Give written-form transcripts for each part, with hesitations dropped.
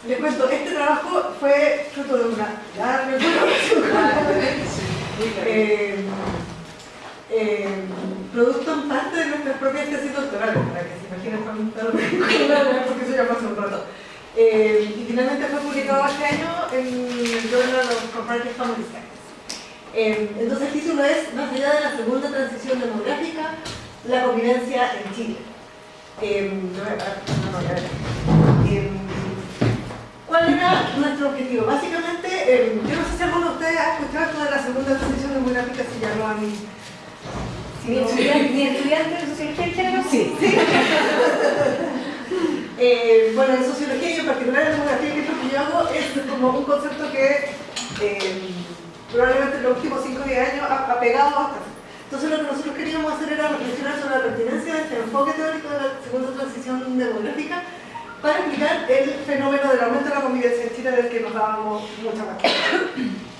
Les cuento, este trabajo fue fruto de una larga colaboración producto en parte de nuestras propias tesis doctorales, para que se imaginen cuánto porque se llama hace un rato. Y finalmente fue publicado este año en el Journal of Comparative Family Science. Entonces el título es Más allá de la segunda transición demográfica, la convivencia en Chile. ¿Cuál era nuestro objetivo? Básicamente, yo no sé si alguno de ustedes ha escuchado esto de la segunda transición demográfica, si ya lo han... ¿Ni estudiante de sociología en género? Sí. Bueno, en sociología y en particular en demografía, que es lo que yo hago, es como un concepto que probablemente en los últimos 5 o 10 años ha pegado bastante. Entonces lo que nosotros queríamos hacer era reflexionar sobre la pertinencia de este enfoque teórico de la segunda transición demográfica para explicar el fenómeno del aumento de la convivencia en Chile del que nos dábamos mucha más.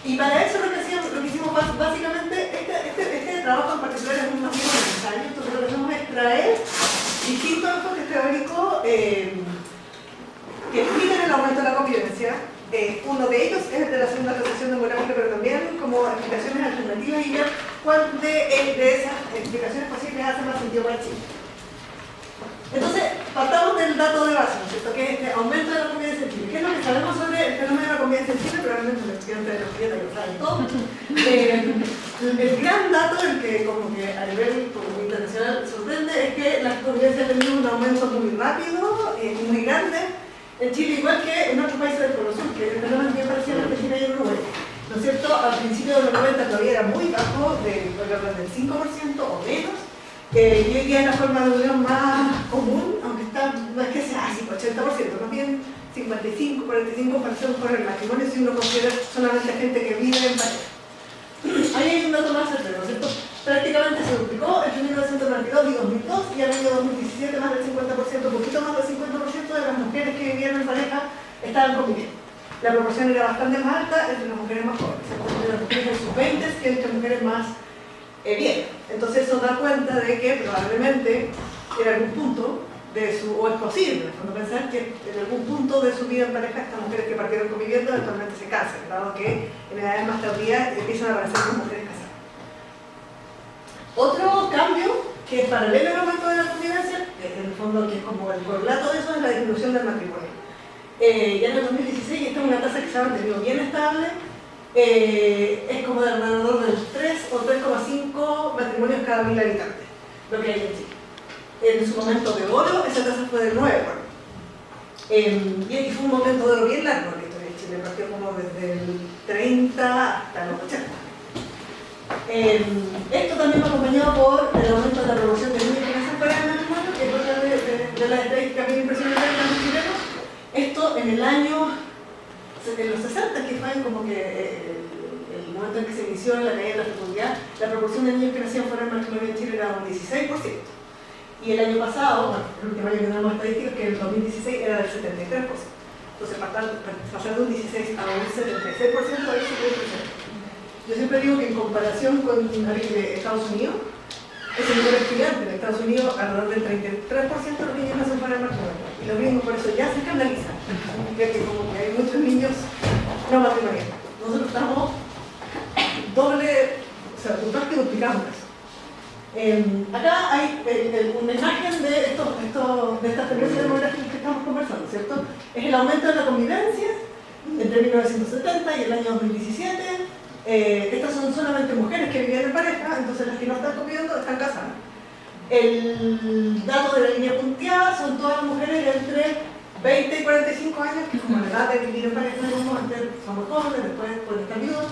Y para eso lo que hicimos básicamente, este trabajo en particular es un más bien necesario, entonces lo que hacemos es traer distintos enfoques teóricos que explican el aumento de la convivencia. Uno de ellos es el de la segunda transición demográfica, pero también como explicaciones alternativas y ver cuál de esas explicaciones posibles hace más sentido para Chile. Entonces, partamos del dato de base, ¿no es cierto? Que es este aumento de la convivencia en Chile. ¿Qué es lo que sabemos sobre el fenómeno de la convivencia en Chile? Probablemente los estudiantes de la sociedad lo saben todo. El gran dato, el que como que a nivel internacional sorprende, es que la convivencia ha tenido un aumento muy rápido y muy grande en Chile, igual que en otros países del Cono Sur, que el fenómeno bien parecido en Argentina y en Uruguay. ¿No es cierto? Al principio de los 90 todavía era muy bajo, del 5% o menos. Y hoy día es la forma de unión más común, aunque está, no es que sea así, 80%, más bien 55, 45% por el matrimonio si uno considera solamente gente que vive en pareja. Ahí hay un dato más certero, ¿no es cierto? Prácticamente se duplicó entre 1992 y 2002 y al año 2017 más del 50%, poquito más del 50% de las mujeres que vivían en pareja estaban conviviendo. La proporción era bastante más alta entre las mujeres más jóvenes, entre las mujeres en sus 20s que entre mujeres más viejas. Entonces eso da cuenta de que probablemente en algún punto o es posible, cuando pensar que en algún punto de su vida en pareja estas mujeres que partieron conviviendo eventualmente se casan, dado que en edades más tardías empiezan a aparecer como mujeres casadas. Otro cambio que es paralelo al aumento de la convivencia, en el fondo que es como el correlato de eso, es la disminución del matrimonio. Ya en el 2016 esta es una tasa que se ha mantenido bien estable, es como de alrededor del 3 o 3,5 matrimonios cada 1000 habitantes, lo que hay en Chile. En su momento de oro, esa tasa fue de 9, y fue un momento de oro bien largo en la historia de Chile, partió como desde el 30 hasta los 80. Esto también va acompañado por el aumento de la proporción de niños que nacen fuera del matrimonio, que es otra de las estadísticas bien impresionantes de los chilenos. Esto en el año, en los 60, que fue como que el momento en que se inició la caída de la fecundidad, la proporción de niños que nacían fuera del matrimonio en Chile era un 16%. Y el año pasado, bueno, el último año que tenemos estadísticas, que en el 2016 era del 73%. Entonces pasar de un 16 a un 76% es súper impresionante. Yo siempre digo que en comparación con alguien de Estados Unidos, es el número gigante. En Estados Unidos alrededor del 33% de los niños nacen fuera del matrimonio. Y los gringos por eso ya se escandalizan. Significa que como que hay muchos niños no matrimoniales. Nosotros estamos duplicamos eso. Acá hay una imagen de estas tendencias demográficas que estamos conversando, ¿cierto? Es el aumento de la convivencia entre 1970 y el año 2017. Estas son solamente mujeres que vivían en pareja, entonces las que no están conviviendo están casadas. El dato de la línea punteada son todas las mujeres entre 20 y 45 años, que es como la edad de vivir en pareja, son muy jóvenes, después pueden estar viudos.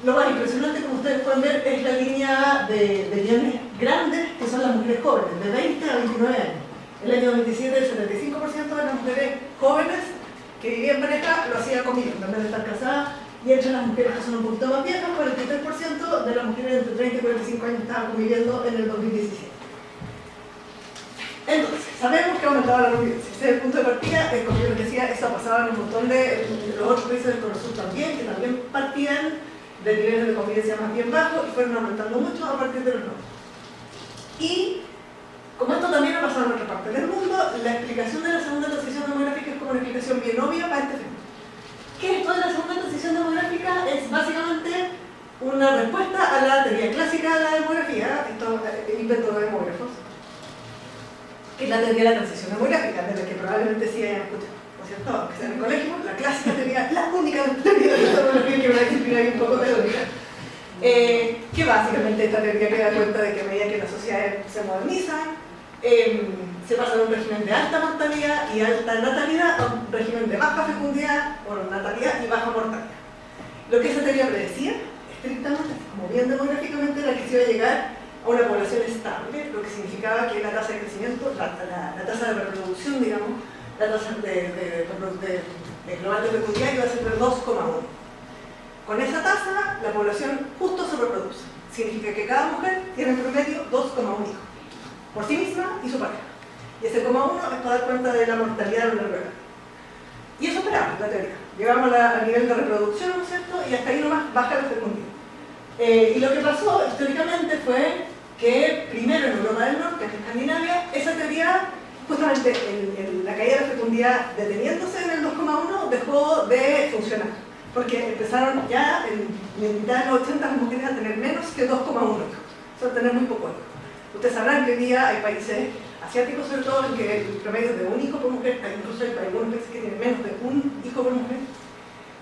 Lo más impresionante, como ustedes pueden ver, es la línea de bienes grandes, que son las mujeres jóvenes, de 20 a 29 años. En el año 2017, el 75% de las mujeres jóvenes que vivían en pareja lo hacía conmigo, en vez de estar casadas, y entre las mujeres que son un poquito más viejas, 43% de las mujeres entre 30 y 45 años estaban conviviendo en el 2017. Entonces, sabemos que ha aumentado la convivencia. Ese es el punto de partida, como yo les decía, eso pasaba en un montón de los otros países del Cono Sur también, que también partían de niveles de convivencia más bien bajos y fueron aumentando mucho a partir de los 90. Y como esto también ha pasado en otra parte del mundo, la explicación de la segunda transición demográfica como una explicación bien obvia para este fenómeno. ¿Qué es esto de la segunda transición demográfica? Es básicamente una respuesta a la teoría clásica de la demografía, esto es el invento de demógrafos, que es la teoría de la transición demográfica, de la que probablemente sí hayan escuchado, ¿no es cierto? Aunque sea en el colegio, la clásica teoría, la única teoría de la demografía que una disciplina ahí un poco teórica. Que básicamente esta teoría que da cuenta de que a medida que las sociedades se modernizan, se pasa de un régimen de alta mortalidad y alta natalidad a un régimen de baja fecundidad o natalidad y baja mortalidad. Lo que esa teoría predecía, estrictamente, como bien demográficamente, era que se iba a llegar a una población estable, lo que significaba que la tasa de crecimiento, la tasa de reproducción, digamos, la tasa de global de fecundidad iba a ser de 2,1. Con esa tasa, la población justo se reproduce. Significa que cada mujer tiene en promedio 2,1 hijos, por sí misma y su pareja. Y ese 0,1 es para dar cuenta de la mortalidad de una bebé. Y eso esperamos, la teoría. Llegamos al nivel de reproducción, ¿no es cierto? Y hasta ahí nomás baja la fecundidad. Y lo que pasó históricamente fue que primero en Europa del Norte, en Escandinavia, esa teoría, justamente la caída de la fecundidad deteniéndose en el 2,1 dejó de funcionar. Porque empezaron ya en mitad de los 80 las mujeres a tener menos que 2,1 hijos, o sea, tener muy poco hijos. Ustedes sabrán que hoy día hay países asiáticos, sobre todo, en que el promedio es de un hijo por mujer, incluso hay algunos países que tienen menos de un hijo por mujer.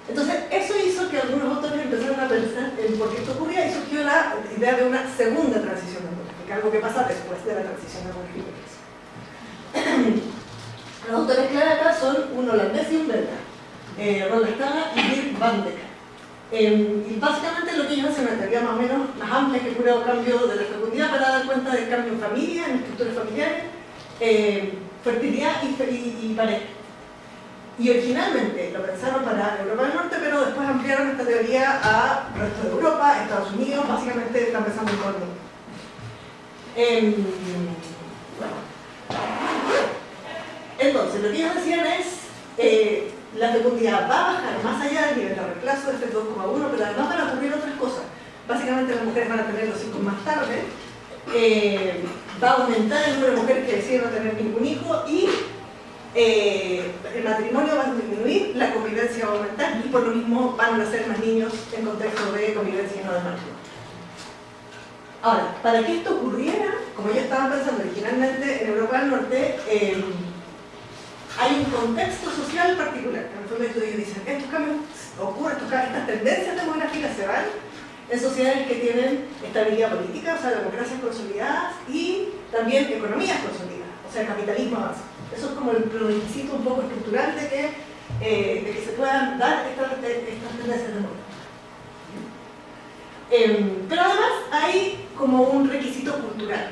Entonces, eso hizo que algunos autores empezaron a pensar en por qué esto ocurría y surgió la idea de una segunda transición demográfica, algo que pasa después de la transición demográfica. Los autores clave acá son un holandés y un belga. Roland Stana y Dirk van de Kat. Y básicamente lo que ellos hacen es una teoría más o menos más amplia que puro cambio de la fecundidad para dar cuenta del cambio en familia, en estructuras familiares, fertilidad y pareja. Y originalmente lo pensaron para Europa del Norte, pero después ampliaron esta teoría a el resto de Europa, Estados Unidos, básicamente están pensando en todo el mundo. Entonces, lo que ellos decían es la fecundidad va a bajar más allá del nivel de reemplazo de este 2,1, pero además van a ocurrir otras cosas. Básicamente las mujeres van a tener los hijos más tarde, va a aumentar el número de mujeres que deciden no tener ningún hijo y el matrimonio va a disminuir, la convivencia va a aumentar y por lo mismo van a nacer más niños en contexto de convivencia y no de matrimonio. Ahora, para que esto ocurriera, como ya estaban pensando originalmente en Europa del Norte, hay un contexto social particular. En el fondo ellos dicen, estos cambios ocurren, estas tendencias demográficas se dan en sociedades que tienen estabilidad política, o sea, democracias consolidadas y también economías consolidadas, o sea, capitalismo avanzado. Eso es como el requisito un poco estructural de que se puedan dar estas tendencias demográficas. Pero además hay como un requisito cultural,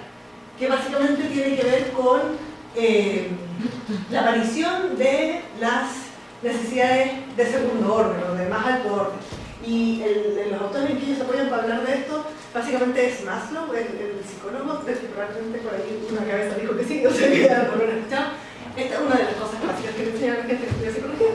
que básicamente tiene que ver con la aparición de las necesidades de segundo orden o de más alto orden. Y los autores en que ellos se apoyan para hablar de esto, básicamente es Maslow, el psicólogo, del que probablemente por ahí una cabeza dijo que sí, o sea que ya por lo menos escuchado. Esta es una de las cosas básicas que le enseñan a la gente que estudia psicología,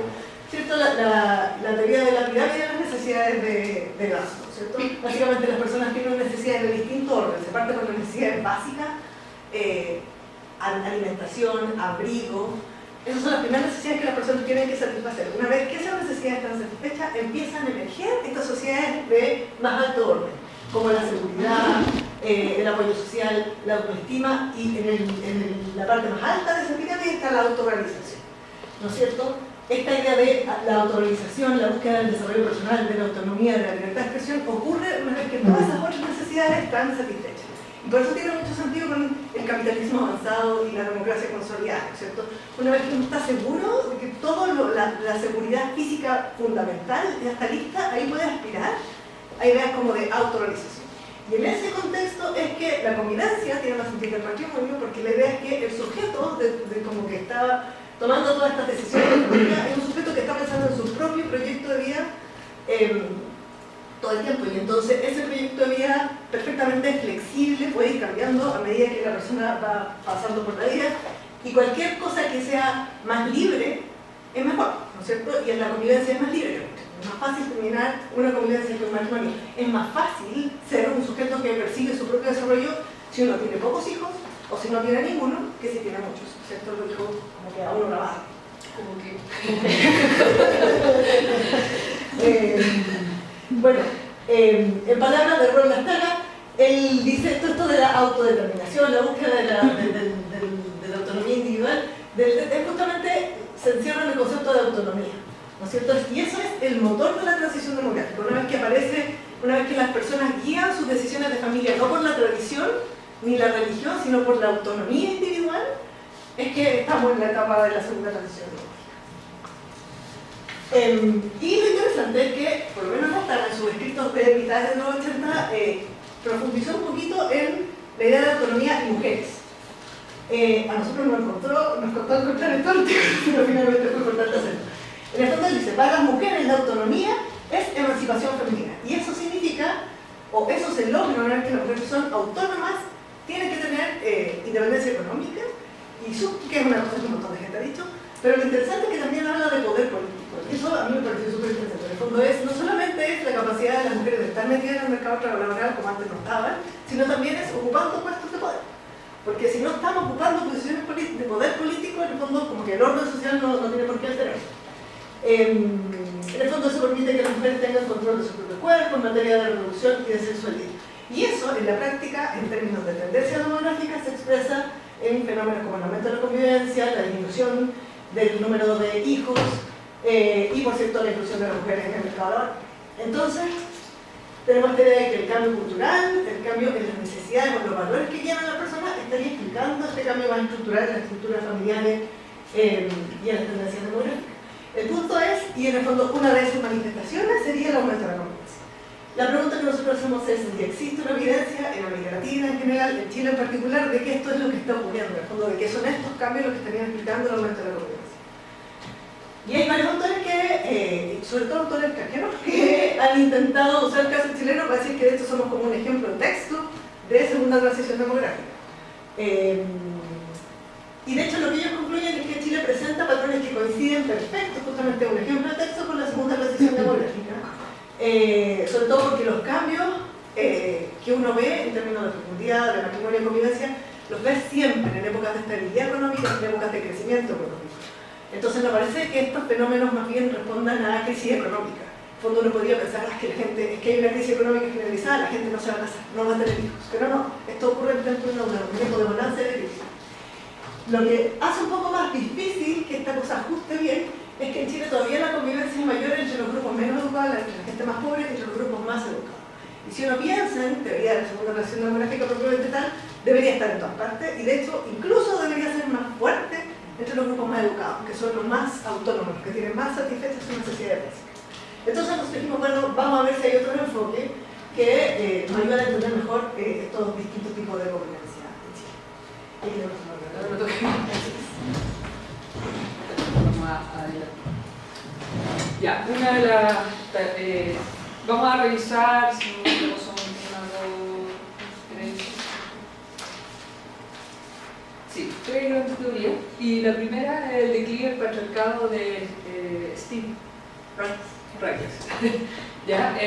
¿cierto? La teoría de la pirámide de las necesidades de gasto, ¿cierto? Básicamente las personas tienen necesidades de distinto orden, se parte por las necesidades básicas, alimentación, abrigo. Esas son las primeras necesidades que las personas tienen que satisfacer. Una vez que esas necesidades están satisfechas, empiezan a emerger estas sociedades de más alto orden, como la seguridad, el apoyo social, la autoestima, y en la parte más alta de esa pirámide está la autorrealización, ¿no es cierto? Esta idea de la autorrealización, la búsqueda del desarrollo personal, de la autonomía, de la libertad de expresión, ocurre una vez que todas esas otras necesidades están satisfechas. Y por eso tiene mucho sentido con el capitalismo avanzado y la democracia consolidada, ¿cierto? Una vez que uno está seguro de que toda la seguridad física fundamental ya está lista, ahí puede aspirar a ideas como de autorrealización. Y en ese contexto es que la convivencia tiene más sentido que el matrimonio, porque la idea es que el sujeto, de como que estaba tomando todas estas decisiones de familia, es un sujeto que está pensando en su propio proyecto de vida todo el tiempo, y entonces ese proyecto de vida perfectamente flexible puede ir cambiando a medida que la persona va pasando por la vida, y cualquier cosa que sea más libre es mejor, ¿no es cierto? Y en la convivencia es más libre. Es más fácil terminar una convivencia que un matrimonio. Es más fácil ser un sujeto que persigue su propio desarrollo si uno tiene pocos hijos o si no tiene ninguno, que si tiene muchos, ¿cierto? Lo dijo como que a uno la base. Como que... Bueno, en palabras de Ron Lastaga, él dice esto de la autodeterminación, la búsqueda de la autonomía individual, es justamente se encierra en el concepto de autonomía, ¿no es cierto? Y eso es el motor de la transición demográfica. Una vez que aparece, una vez que las personas guían sus decisiones de familia no por la tradición ni la religión, sino por la autonomía individual, es que estamos en la etapa de la segunda transición demográfica. Y lo interesante es que, por lo menos Lastaga, en sus escritos de mitad de los 80, profundizó un poquito en la idea de autonomía y mujeres. A nosotros nos costó encontrar esto antes, pero finalmente fue importante hacerlo. En el fondo él dice, para las mujeres la autonomía es emancipación femenina. Y eso significa, o eso se logra una vez que las mujeres son autónomas, tienen que tener independencia económica, y que es una cosa que un montón de gente ha dicho, pero lo interesante es que también habla de poder político. Eso a mí me pareció súper interesante. En el fondo no solamente es la capacidad de las mujeres de estar metidas en el mercado laboral como antes no estaban, sino también es ocupando puestos de poder. Porque si no estamos ocupando posiciones de poder político, en el fondo como que el orden social no tiene por qué alterarse. En el fondo eso permite que las mujeres tengan control de su propio cuerpo en materia de reproducción y de sexualidad. Y eso, en la práctica, en términos de tendencia demográfica, se expresa en fenómenos como el aumento de la convivencia, la disminución del número de hijos y, por cierto, la inclusión de las mujeres en el mercado laboral. Entonces, tenemos esta idea de que el cambio cultural, el cambio en las necesidades o los valores que llevan a la persona estaría explicando este cambio más estructural en las estructuras familiares y en las tendencias demográficas. El punto es, y en el fondo una de sus manifestaciones sería el aumento de la convivencia. La pregunta que nosotros hacemos es si existe una evidencia en América Latina en general, en Chile en particular, de que esto es lo que está ocurriendo, en el fondo de que son estos cambios los que estarían explicando el aumento de la convivencia. Y hay varios autores que, sobre todo autores extranjeros, que han intentado usar el caso chileno para decir que de hecho somos como un ejemplo en texto de segunda transición demográfica. Y de hecho lo que ellos concluyen es que Chile presenta patrones que coinciden perfectos, justamente un ejemplo de texto con la segunda transición demográfica. Sobre todo porque los cambios que uno ve en términos de fecundidad, de matrimonio y convivencia, los ves siempre en épocas de estabilidad económica, en épocas de crecimiento económico. Entonces me parece que estos fenómenos más bien respondan a crisis económica. En el fondo uno podría pensar que es que hay una crisis económica generalizada, la gente no se va a casar, no va a tener hijos. Pero no, esto ocurre dentro de un momento de bonanza y de crisis. Lo que hace un poco más difícil que esta cosa ajuste bien es que en Chile todavía la convivencia es mayor entre los grupos menos educados, entre la gente más pobre, que entre los grupos más educados. Y si uno piensa en teoría de la segunda transición demográfica propiamente tal, debería estar en todas partes, y de hecho incluso debería ser más fuerte entre los grupos más educados, que son los más autónomos, que tienen más satisfechas sus necesidades básicas. Entonces nos dijimos, bueno, vamos a ver si hay otro enfoque que nos ayuda a entender mejor estos distintos tipos de convivencia en Chile. Vamos a adelantar. Ya, una de las... vamos a revisar si no son una, dos, tres... Sí, tres grandes teorías. Y la primera es el declive del patriarcado de Steve Rogers. ¿Ya?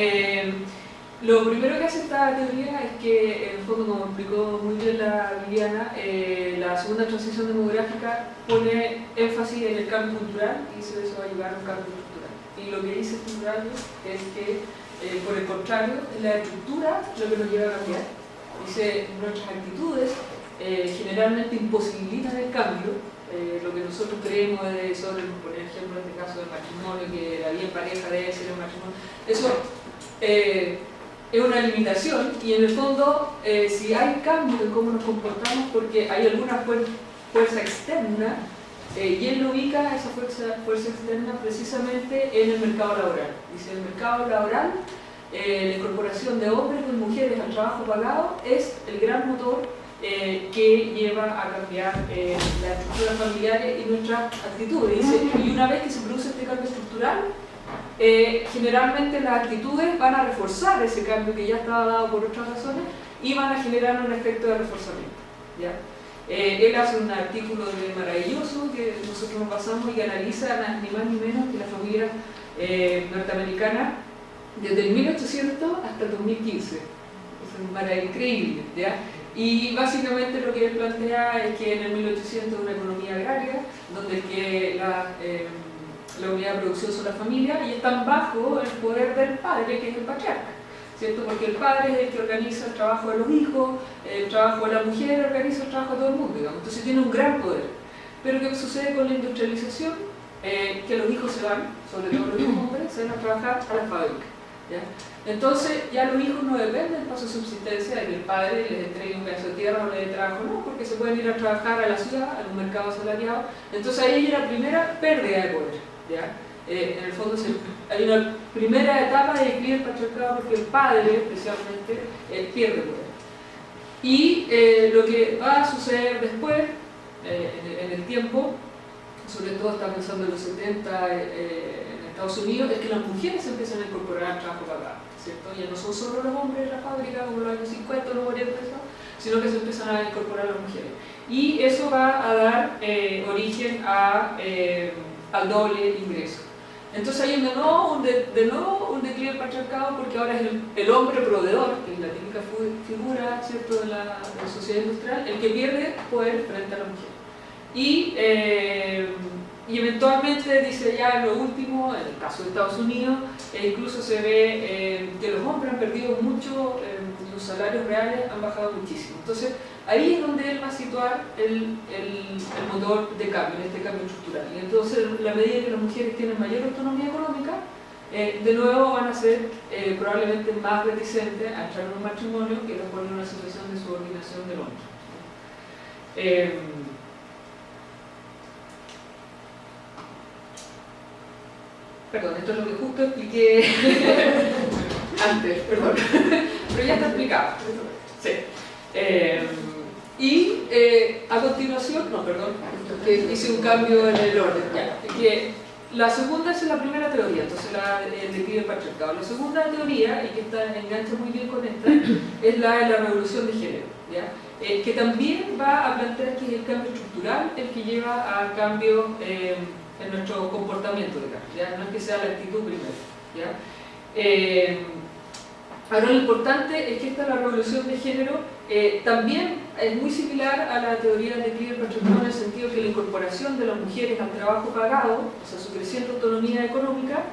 Lo primero que hace esta teoría es que, en el fondo, como explicó muy bien la Liliana, la segunda transición demográfica pone énfasis en el cambio cultural y eso va a llevar a un cambio estructural. Y lo que dice Steve Rogers es que, por el contrario, es la estructura lo que nos lleva a cambiar. Dice, nuestras actitudes generalmente imposibilitan el cambio. Lo que nosotros creemos de sobre, por ejemplo, en este caso del matrimonio, que la vida en pareja debe ser el matrimonio, eso es una limitación y en el fondo si hay cambios en cómo nos comportamos porque hay alguna fuerza externa y él ubica esa fuerza externa precisamente en el mercado laboral. Dice, el mercado laboral, la incorporación de hombres y mujeres al trabajo pagado es el gran motor que lleva a cambiar las estructuras familiares y nuestras actitudes. Dice, y una vez que se produce este cambio estructural, generalmente las actitudes van a reforzar ese cambio que ya estaba dado por otras razones y van a generar un efecto de reforzamiento. ¿Ya? Él hace un artículo maravilloso que nosotros nos pasamos y que analiza ni más ni menos que la familia norteamericana desde el 1800 hasta el 2015. Es increíble, ¿ya? Y básicamente lo que él plantea es que en el 1800 una economía agraria, donde la unidad de producción son las familias y están bajo el poder del padre, que es el patriarca, ¿cierto? Porque el padre es el que organiza el trabajo de los hijos, el trabajo de la mujer organiza el trabajo de todo el mundo, digamos. Entonces tiene un gran poder. Pero ¿qué sucede con la industrialización? Que los hijos se van, sobre todo los hijos hombres, se van a trabajar a la fábrica, ¿ya? Entonces ya los hijos no dependen para su subsistencia de que el padre les entregue un pedazo de tierra o le dé trabajo, no, porque se pueden ir a trabajar a la ciudad, a un mercado asalariado. Entonces ahí hay la primera pérdida de poder, ¿ya? En el fondo hay una primera etapa de declive del patriarcado porque el padre, especialmente, pierde poder. Y lo que va a suceder después, en el tiempo, sobre todo está pensando en los 70 en Estados Unidos, es que las mujeres se empiezan a incorporar al trabajo pagado, ¿cierto? Ya no son solo los hombres en la fábrica como en los años 50 o los 40, sino que se empiezan a incorporar las mujeres. Y eso va a dar origen al doble ingreso. Entonces hay de nuevo un declive del patriarcado porque ahora es el hombre proveedor, que es la típica figura, ¿cierto?, de la sociedad industrial, el que pierde poder frente a la mujer. Y eventualmente dice ya en lo último, en el caso de Estados Unidos, incluso se ve que los hombres han perdido mucho, los salarios reales han bajado muchísimo. Entonces ahí es donde él va a situar el motor de cambio, en este cambio estructural. Y entonces, a la medida que las mujeres tienen mayor autonomía económica, de nuevo van a ser probablemente más reticentes a entrar en un matrimonio que los pone en una situación de subordinación del hombre. Perdón, esto es lo que justo expliqué antes, perdón, pero ya está explicado. Sí. A continuación, que hice un cambio en el orden, ya, que la segunda es la primera teoría, entonces el declive del patriarcado. La segunda teoría, y que engancha muy bien con esta, es la de la revolución de género, ¿ya? Que también va a plantear que es el cambio estructural el que lleva a cambios en nuestro comportamiento, digamos, ¿ya? No es que sea la actitud primero, ¿ya? Ahora lo importante es que la revolución de género también es muy similar a la teoría del declive del patriarcado en el sentido que la incorporación de las mujeres al trabajo pagado, o sea, su creciente autonomía económica,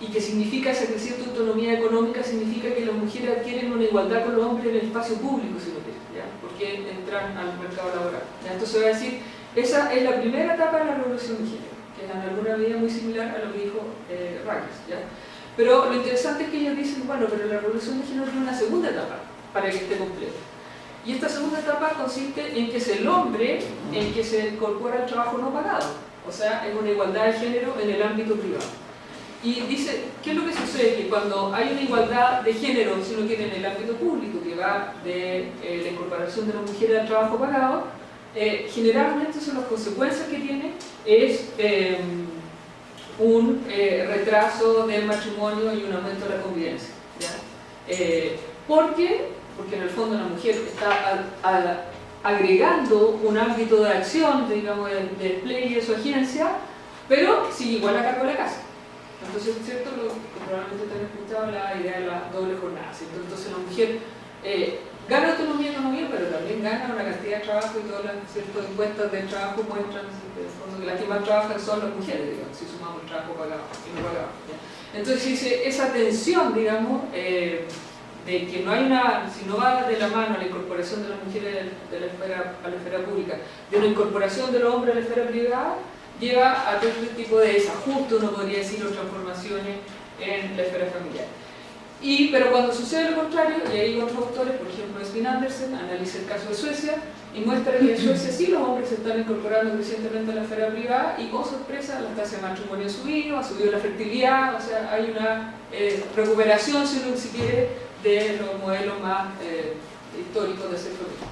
y que significa esa creciente autonomía económica, significa que las mujeres adquieren una igualdad con los hombres en el espacio público, si lo quieren, ¿ya? Porque entran al mercado laboral, ¿ya? Entonces va a decir, esa es la primera etapa de la revolución de género, que es en alguna medida muy similar a lo que dijo Reyes, ¿ya? Pero lo interesante es que ellos dicen, bueno, pero la revolución de género tiene una segunda etapa para que esté completa. Y esta segunda etapa consiste en que es el hombre el que se incorpora al trabajo no pagado, o sea, en una igualdad de género en el ámbito privado. Y dice, ¿qué es lo que sucede? Que cuando hay una igualdad de género, si uno quiere, en el ámbito público, que va de la incorporación de las mujeres al trabajo pagado, generalmente son las consecuencias que tiene es un retraso del matrimonio y un aumento de la convivencia, ¿ya? ¿Por qué? Porque en el fondo la mujer está agregando un ámbito de acción, digamos, de despliegue de su agencia, pero sigue igual a cargo de la casa. Entonces, es cierto, lo que probablemente te han escuchado, la idea de la doble jornada, ¿cierto? Entonces la mujer gana autonomía económica, pero también gana una cantidad de trabajo y todas las encuestas del trabajo muestran que las que más trabajan son las mujeres, digamos, si sumamos el trabajo pagado y no pagado, ¿ya? Entonces dice, esa tensión, digamos, de que no hay si no va de la mano la incorporación de las mujeres a la esfera pública, de una incorporación de los hombres a la esfera privada, lleva a todo este tipo de desajuste, uno podría decir, o transformaciones en la esfera familiar. Pero cuando sucede lo contrario, y hay otros autores, por ejemplo Svend Andersen, analiza el caso de Suecia y muestra que en Suecia sí los hombres se están incorporando crecientemente a la esfera privada y, con sorpresa, la tasa de matrimonio ha subido la fertilidad, o sea, hay una recuperación, si uno si quiere, de los modelos más históricos de ser familia.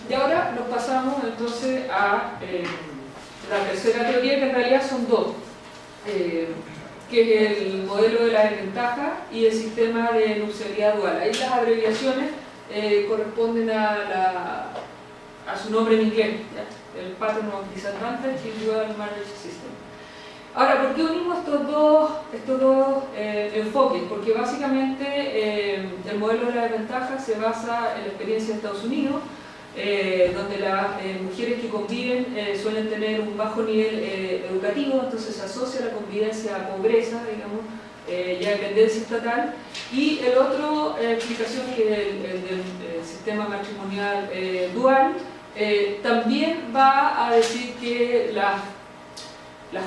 Y ahora nos pasamos entonces a la tercera teoría, que en realidad son dos, que es el modelo de la desventaja y el sistema de nupcialidad dual. Ahí las abreviaciones corresponden a su nombre en inglés, ¿ya? El Pattern of Disadvantage y Dual Marriage System. Ahora, ¿por qué unimos estos dos enfoques? Porque básicamente el modelo de la desventaja se basa en la experiencia de Estados Unidos, donde las mujeres que conviven suelen tener un bajo nivel educativo, entonces se asocia la convivencia a pobreza, digamos, ya dependencia estatal. Y el otro explicación, que es el del sistema matrimonial dual, también va a decir que las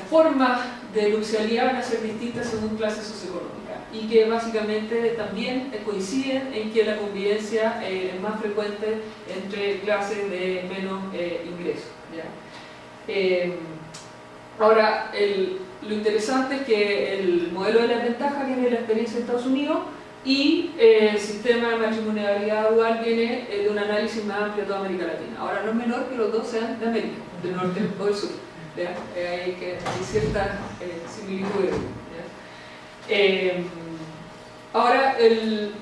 formas de nupcialidad van a ser distintas según clase socioeconómica y que básicamente también coinciden en que la convivencia es más frecuente entre clases de menos ingresos, ¿ya? Ahora, lo interesante es que el modelo de la desventaja viene de la experiencia de Estados Unidos y el sistema de matrimonialidad dual viene de un análisis más amplio de toda América Latina. Ahora, no es menor que los dos sean de América, del norte o del sur. Hay ciertas similitudes. Ahora, el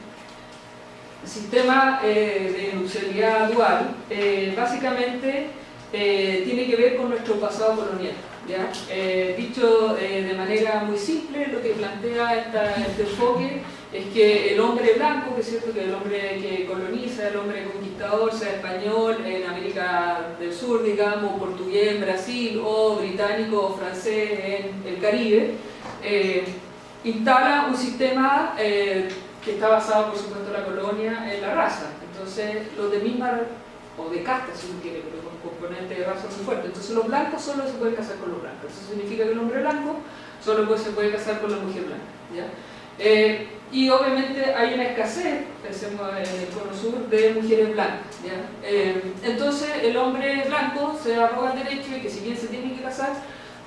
sistema de nupcialidad dual básicamente tiene que ver con nuestro pasado colonial, ¿ya? Dicho de manera muy simple, lo que plantea este enfoque es que el hombre blanco, que es cierto que el hombre que coloniza, el hombre conquistador, sea español en América del Sur, digamos, portugués en Brasil, o británico o francés en el Caribe, instala un sistema que está basado, por supuesto, en la colonia, en la raza. Entonces, los de misma, o de casta, si uno quiere, pero con componente de raza muy fuerte. Entonces, los blancos solo se pueden casar con los blancos. Eso significa que el hombre blanco solo se puede casar con la mujer blanca, ¿ya? Y obviamente hay una escasez, pensemos en el cono sur, de mujeres blancas, ¿ya? Entonces el hombre blanco se arroga el derecho de que, si bien se tiene que casar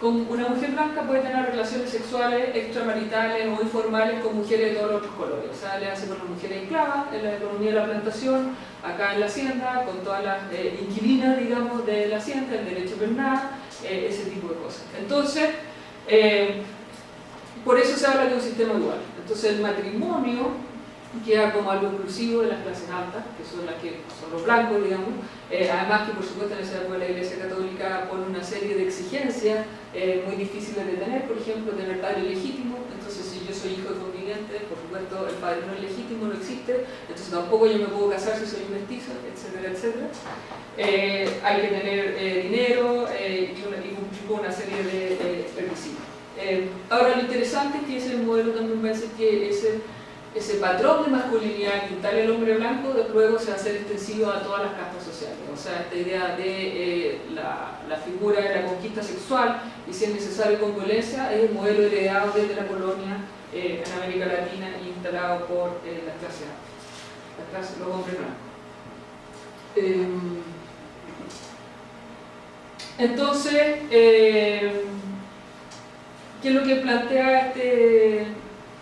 con una mujer blanca, puede tener relaciones sexuales extramaritales o informales con mujeres de todos los otros colores. O sea, le hace con las mujeres esclavas en la economía de la plantación, acá en la hacienda, con todas las inquilinas, digamos, de la hacienda, el derecho penal, ese tipo de cosas. Entonces, por eso se habla de un sistema dual. Entonces el matrimonio queda como algo exclusivo de las clases altas, que son los blancos, digamos. Además que, por supuesto, en esa época la Iglesia Católica pone una serie de exigencias muy difíciles de tener, por ejemplo, tener padre legítimo. Entonces, si yo soy hijo de conviviente, por supuesto, el padre no es legítimo, no existe, entonces tampoco yo me puedo casar si soy mestizo, etcétera, etcétera. Hay que tener dinero y cumplir con una serie de requisitos. Ahora, lo interesante es que ese modelo también va a decir que ese patrón de masculinidad que instala el hombre blanco luego se va a hacer extensivo a todas las castas sociales. O sea, esta idea de la figura de la conquista sexual, y si es necesario con violencia, es el modelo heredado desde la colonia en América Latina y instalado por las clases altas, los hombres blancos. Entonces, ¿qué es lo que plantea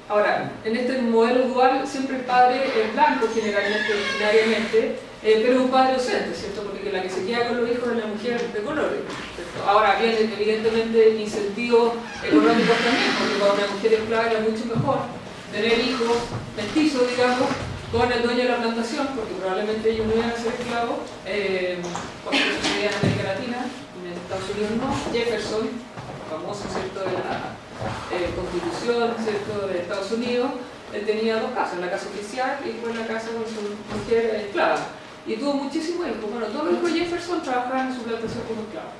Ahora, en este modelo dual siempre el padre es blanco generalmente, originariamente, pero es un padre ausente, ¿cierto? Porque la que se queda con los hijos es la mujer de colores, ¿cierto? Ahora vienen evidentemente incentivos económicos también, porque para una mujer esclava era mucho mejor tener hijos mestizos, digamos, con el dueño de la plantación, porque probablemente ellos no iban a ser esclavos, cuando eso sucedía en América Latina, en Estados Unidos no. Jefferson, famoso, ¿cierto?, de la Constitución, ¿cierto?, de Estados Unidos, él tenía dos casas, la casa oficial y después la casa con su mujer esclava. Y tuvo muchísimos hijos. Bueno, todos los hijos de Jefferson trabajaban en su plantación como esclavos.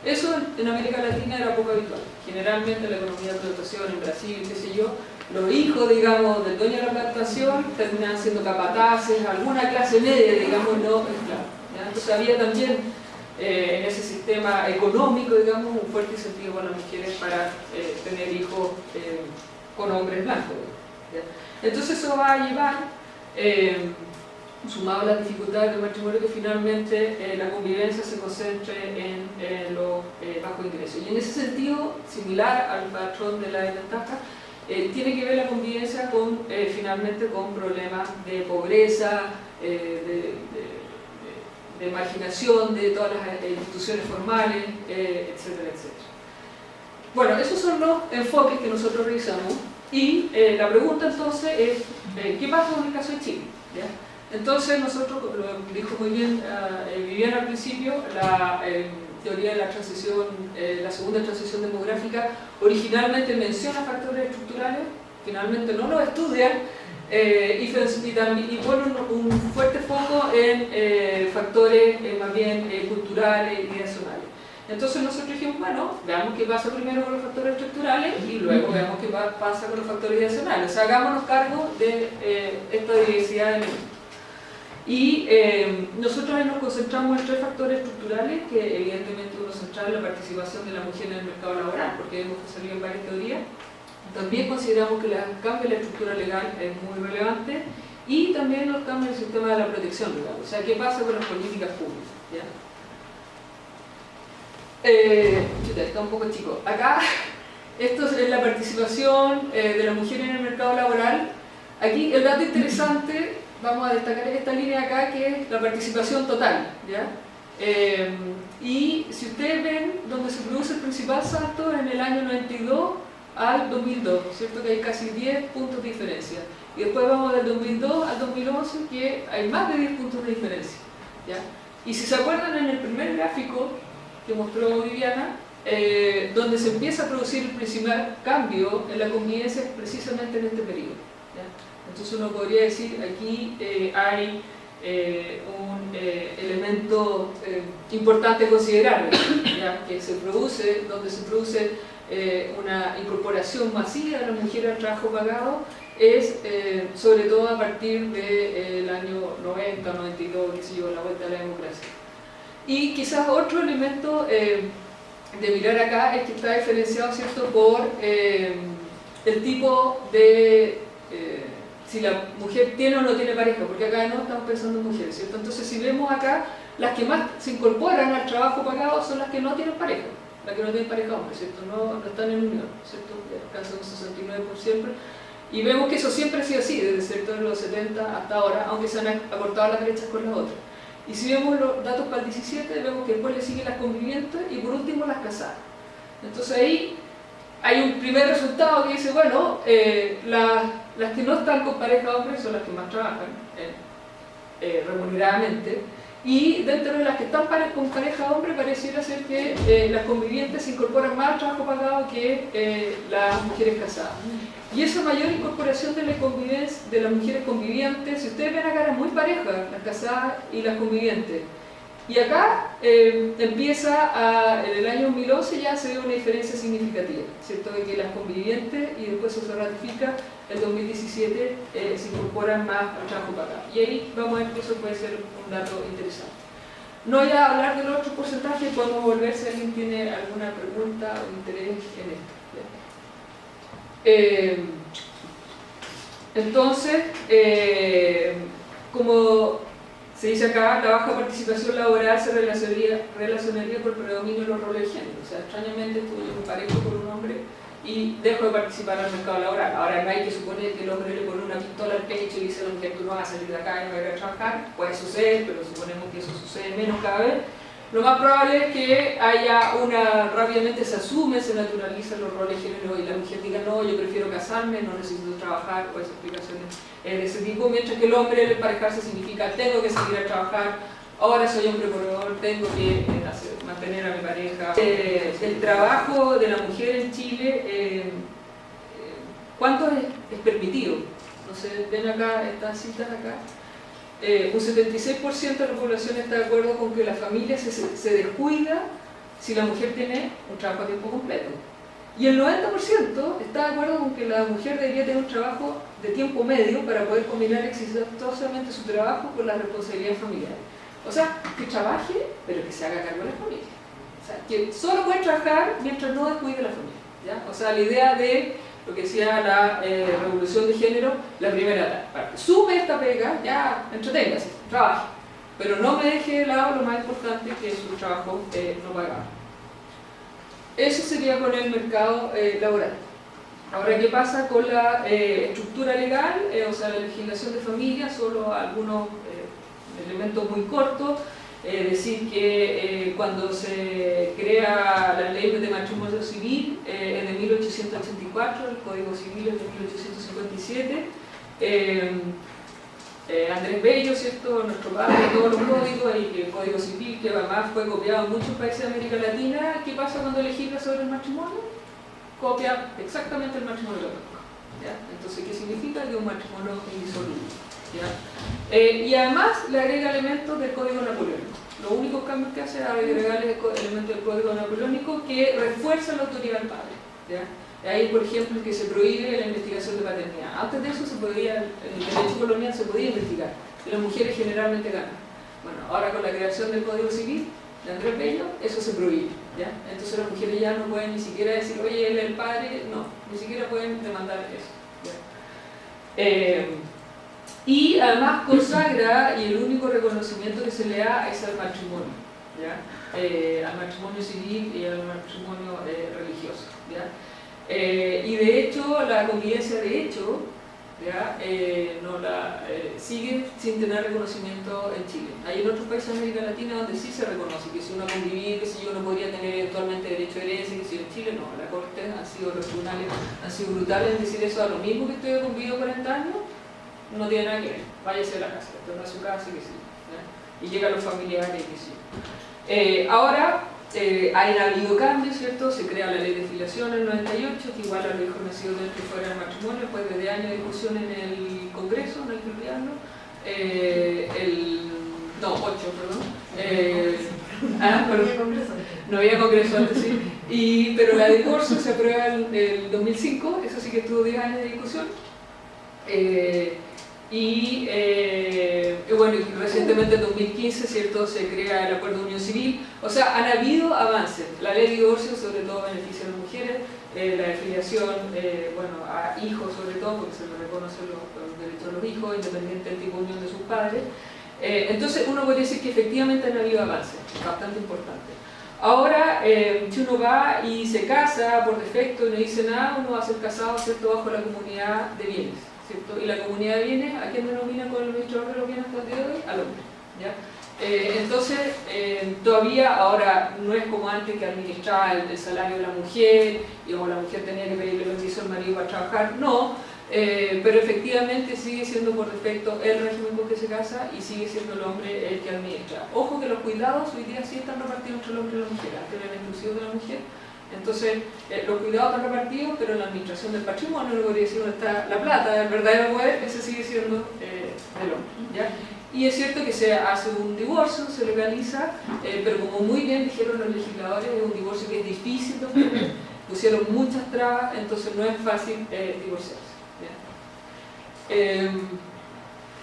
Eso en América Latina era poco habitual. Generalmente en la economía de plantación, en Brasil, qué sé yo, los hijos, digamos, del dueño de la plantación terminaban siendo capataces, alguna clase media, digamos, no esclavos. Entonces había también en ese sistema económico, digamos, un fuerte incentivo para las mujeres para tener hijos con hombres blancos, ¿ya? Entonces eso va a llevar, sumado a las dificultades del matrimonio, que finalmente la convivencia se concentre en los bajos ingresos. Y en ese sentido, similar al patrón de la desventaja, tiene que ver la convivencia finalmente con problemas de pobreza, de marginación de todas las instituciones formales, etcétera, etcétera. Bueno, esos son los enfoques que nosotros revisamos y la pregunta entonces es ¿qué pasa con el caso de Chile? ¿Ya? Entonces nosotros, lo dijo muy bien Viviana al principio, teoría de la transición, la segunda transición demográfica, originalmente menciona factores estructurales, finalmente no los estudian, y pone un fuerte foco en factores más bien culturales y ideacionales. Entonces nosotros dijimos, bueno, veamos qué pasa primero con los factores estructurales y luego veamos qué pasa con los factores ideacionales. O sea, hagámonos cargo de esta diversidad de elementos. Y nosotros nos concentramos en 3 factores estructurales, que evidentemente uno central es la participación de la mujer en el mercado laboral, porque vemos que salió en varias teorías. También consideramos que el cambio de la estructura legal es muy relevante, y también los cambios en el sistema de la protección legal, o sea, qué pasa con las políticas públicas, ¿ya? Está un poco chico. Acá, esto es la participación de la mujer en el mercado laboral. Aquí el dato interesante, vamos a destacar esta línea acá, que es la participación total, ¿ya? Y si ustedes ven donde se produce el principal salto en el año 92 al 2002, ¿cierto? Que hay casi 10 puntos de diferencia. Y después vamos del 2002 al 2011, que hay más de 10 puntos de diferencia, ¿ya? Y si se acuerdan, en el primer gráfico que mostró Viviana, donde se empieza a producir el principal cambio en la convivencia es precisamente en este periodo, ¿ya? Entonces uno podría decir, aquí hay un elemento importante a considerar, ¿ya? Que se produce, donde se produce una incorporación masiva de la mujer al trabajo pagado, es sobre todo a partir del año 90, 92, qué sé yo, la vuelta a la democracia. Y quizás otro elemento de mirar acá es que está diferenciado, ¿cierto?, por el tipo de si la mujer tiene o no tiene pareja, porque acá no estamos pensando en mujeres, ¿cierto? Entonces, si vemos acá, las que más se incorporan al trabajo pagado son las que no tienen pareja, las que no tienen pareja hombre, ¿cierto? No están en unión, ¿cierto? Alcanzan un 69%, siempre. Y vemos que eso siempre ha sido así, desde ¿cierto?, los 70 hasta ahora, aunque se han acortado las brechas con las otras. Y si vemos los datos para el 17, vemos que después le siguen las convivientes y por último las casadas. Entonces ahí hay un primer resultado que dice, bueno, las que no están con pareja hombre son las que más trabajan remuneradamente, y dentro de las que están con pareja hombre pareciera ser que las convivientes se incorporan más al trabajo pagado que las mujeres casadas. Y esa mayor incorporación de las mujeres convivientes, si ustedes ven acá, eran muy parejas, las casadas y las convivientes. Y acá empieza, en el año 2011 ya se ve una diferencia significativa, ¿cierto? De que las convivientes, y después eso se ratifica, el 2017 se incorporan más al trabajo pagado. Y ahí vamos a ver que eso puede ser un dato interesante. No voy a hablar de los otros porcentajes, podemos volver si alguien tiene alguna pregunta o interés en esto. Entonces, como se dice acá, la baja participación laboral se relacionaría por predominio de los roles de género. O sea, extrañamente yo me parejo con un hombre y dejo de participar en el mercado laboral. Ahora no hay que suponer que el hombre le pone una pistola al pecho y dice que tú no vas a salir de acá y no vas a ir a trabajar. Puede suceder, pero suponemos que eso sucede menos cada vez. Lo más probable es que haya rápidamente se asume, se naturalizan los roles de género y la mujer diga, no, yo prefiero casarme, no necesito trabajar, o esas explicaciones de ese tipo, mientras que el hombre, el emparejarse significa, tengo que salir a trabajar, ahora soy hombre proveedor, tengo que mantener a mi pareja. El trabajo de la mujer en Chile, ¿cuánto es permitido? No sé, ven acá, estas citas acá. Un 76% de la población está de acuerdo con que la familia se descuida si la mujer tiene un trabajo a tiempo completo. Y el 90% está de acuerdo con que la mujer debería tener un trabajo de tiempo medio para poder combinar exitosamente su trabajo con las responsabilidades familiares. O sea, que trabaje, pero que se haga cargo de la familia. O sea, que solo puede trabajar mientras no descuide la familia, ¿ya? O sea, la idea de lo que decía la revolución de género, la primera parte. Sume esta pega, ya, entreténgase, trabaje, pero no me deje de lado lo más importante, que es su trabajo no pagado. Eso sería con el mercado laboral. Ahora, ¿qué pasa con la estructura legal? O sea, la legislación de familia, solo algunos elementos muy cortos. Decir que cuando se crea la ley de matrimonio civil en el 1884, el Código Civil es de 1857, Andrés Bello, ¿cierto? Nuestro padre de todos los códigos, y el Código Civil, que además fue copiado en muchos países de América Latina. ¿Qué pasa cuando legisla sobre el matrimonio? Copia exactamente el matrimonio católico. ¿Ya? Entonces, ¿qué significa? Que es un matrimonio indisoluble. ¿Ya? Y además le agrega elementos del Código Napoleónico. Los únicos cambios que hace es agregarle elementos del Código Napoleónico que refuerzan la autoridad del padre. ¿Ya? Ahí, por ejemplo, que se prohíbe la investigación de paternidad. Antes de eso se podía, en el derecho colonial se podía investigar, y las mujeres generalmente ganan. Bueno, ahora con la creación del Código Civil de Andrés Bello, eso se prohíbe. ¿Ya? Entonces las mujeres ya no pueden ni siquiera decir, oye, él es el padre, no, ni siquiera pueden demandar eso. ¿Ya? Y además consagra, y el único reconocimiento que se le da es al matrimonio, ¿ya? Al matrimonio civil y al matrimonio religioso. ¿Ya? Y de hecho, la convivencia de hecho, ¿ya? Sigue sin tener reconocimiento en Chile. Hay en otros países de América Latina donde sí se reconoce que si uno convivir, que si uno podría tener eventualmente derecho de herencia, que si en Chile no. La Corte los tribunales han sido brutales en decir eso. A lo mismo que usted ha convivido 40 años, no tiene nada que ver. Váyase a la casa, torna a su casa, que sí. ¿Ya? Y llegan los familiares, que sí. Ahora, han habido cambios, ¿cierto? Se crea la ley de filiación en el 98, que igual a los hijos nacidos dentro y fuera del matrimonio, después de años de discusión en el Congreso, no hay que olvidarlo. 8, perdón. No había Congreso antes, sí. Pero la de divorcio se aprueba en el 2005, eso sí que estuvo 10 años de discusión. Bueno, y recientemente en 2015, ¿cierto?, se crea el Acuerdo de Unión Civil. O sea, han habido avances. La ley de divorcio sobre todo beneficia a las mujeres, la de filiación, bueno, a hijos sobre todo, porque se les reconoce los derechos de los hijos, independiente del tipo de unión de sus padres. Entonces uno podría decir que efectivamente han habido avances, bastante importantes. Ahora, si uno va y se casa por defecto y no dice nada, uno va a ser casado, ¿cierto?, bajo la comunidad de bienes. ¿Cierto? Y la comunidad de bienes, ¿a quién denomina con el administrador de los bienes hasta el día de hoy? Al hombre. ¿Ya? Entonces, todavía ahora no es como antes que administraba el salario de la mujer, y o la mujer tenía que pedirle permiso al marido para trabajar, no, pero efectivamente sigue siendo por defecto el régimen con que se casa y sigue siendo el hombre el que administra. Ojo que los cuidados hoy día sí están repartidos entre el hombre y la mujer, antes eran exclusivos de la mujer. Entonces, los cuidados están repartidos, pero en la administración del patrimonio, luego de decir dónde está la plata, el verdadero poder, ese sigue siendo del hombre. ¿Ya? Y es cierto que se hace un divorcio, se legaliza, pero como muy bien dijeron los legisladores, es un divorcio que es difícil de obtener, pusieron muchas trabas, entonces no es fácil divorciarse.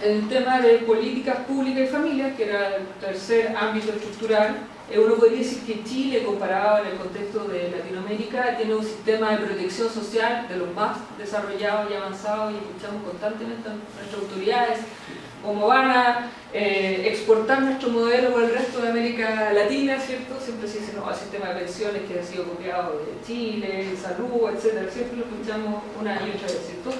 El tema de políticas públicas y familias, que era el tercer ámbito estructural, uno podría decir que Chile, comparado en el contexto de Latinoamérica, tiene un sistema de protección social de los más desarrollados y avanzados, y escuchamos constantemente a nuestras autoridades cómo van a exportar nuestro modelo por el resto de América Latina, ¿cierto? Siempre se dice, no, el sistema de pensiones que ha sido copiado de Chile, salud, etcétera, siempre lo escuchamos una y otra vez, ¿cierto?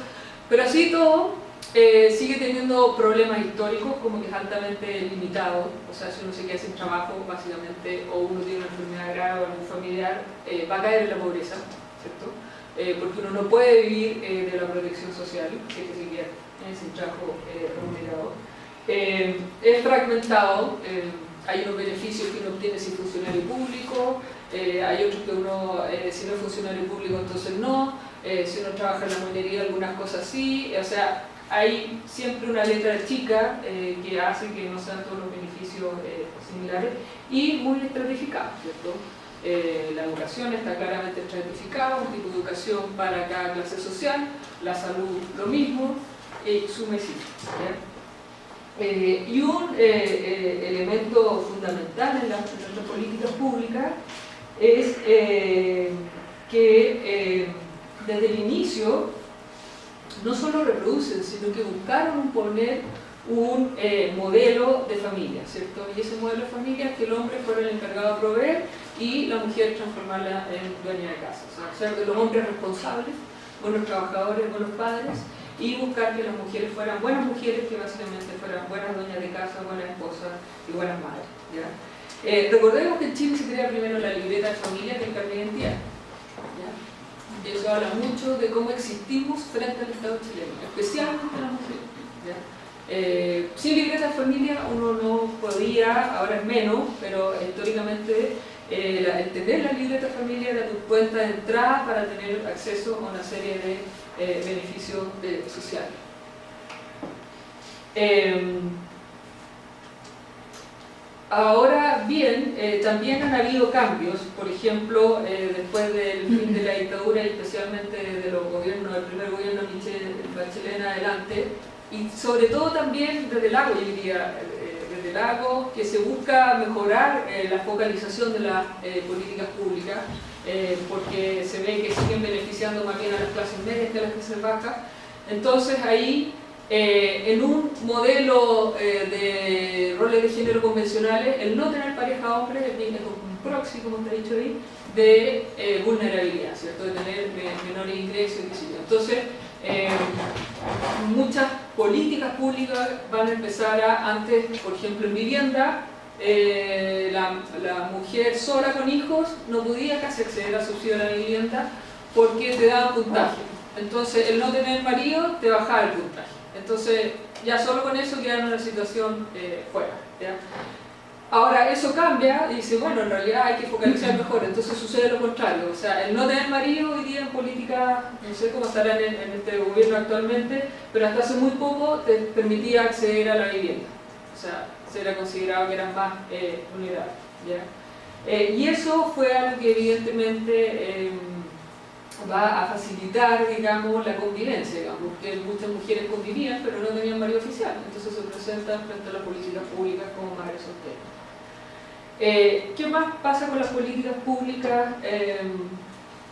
Pero así todo, sigue teniendo problemas históricos, como que es altamente limitado. O sea, si uno se queda sin trabajo, básicamente, o uno tiene una enfermedad grave o algún familiar, va a caer en la pobreza, ¿cierto? Porque uno no puede vivir de la protección social, que se queda sin trabajo remunerado. Es fragmentado, hay unos beneficios que uno obtiene si es funcionario público, hay otros que uno, si no es funcionario público, entonces no, si uno trabaja en la minería, algunas cosas sí, o sea, hay siempre una letra chica que hace que no sean todos los beneficios similares y muy estratificados, ¿cierto? La educación está claramente estratificada, un tipo de educación para cada clase social, la salud lo mismo, suma y sigue. Y un elemento fundamental en nuestras políticas públicas es que desde el inicio no solo reproducen, sino que buscaron poner un modelo de familia, ¿cierto? Y ese modelo de familia es que el hombre fuera el encargado de proveer y la mujer transformarla en dueña de casa. O sea, que los hombres responsables, buenos trabajadores, buenos padres, y buscar que las mujeres fueran buenas mujeres, que básicamente fueran buenas dueñas de casa, buenas esposas y buenas madres. ¿Ya? Recordemos que en Chile se crea primero la libreta de familia que es el carnet de identidad. ¿Ya? Eso habla mucho de cómo existimos frente al Estado chileno, especialmente las mujeres. ¿Ya? sin libreta de familia uno no podía, ahora es menos, pero históricamente el tener la libreta de familia era tu puerta de entrada para tener acceso a una serie de beneficios sociales. Ahora bien, también han habido cambios, por ejemplo, después del fin de la dictadura y especialmente de los gobiernos, del primer gobierno Michelle Bachelet en adelante, y sobre todo también desde Lagos, yo diría, desde Lagos, que se busca mejorar la focalización de las políticas públicas, porque se ve que siguen beneficiando más bien a las clases medias que a las clases bajas. Entonces ahí, en un modelo de roles de género convencionales, el no tener pareja hombre es un proxy, como está dicho ahí, de vulnerabilidad, ¿cierto? De tener menores ingresos y qué sé yo. Entonces, muchas políticas públicas van a empezar antes, por ejemplo, en vivienda, la mujer sola con hijos no podía casi acceder al subsidio de la vivienda porque te daban puntaje. Entonces, el no tener marido te bajaba el puntaje. Entonces, ya solo con eso queda en una situación fuera, ¿ya? Ahora, eso cambia y dice, bueno, en realidad hay que focalizar mejor, entonces sucede lo contrario. O sea, el no tener marido hoy día en política, no sé cómo estará en este gobierno actualmente, pero hasta hace muy poco te permitía acceder a la vivienda. O sea, se era considerado que eran más vulnerables, ¿ya? Y eso fue algo que evidentemente va a facilitar, digamos, la convivencia, digamos, porque muchas mujeres convivían pero no tenían marido oficial, entonces se presentan frente a las políticas públicas como madres solteras. ¿Qué más pasa con las políticas públicas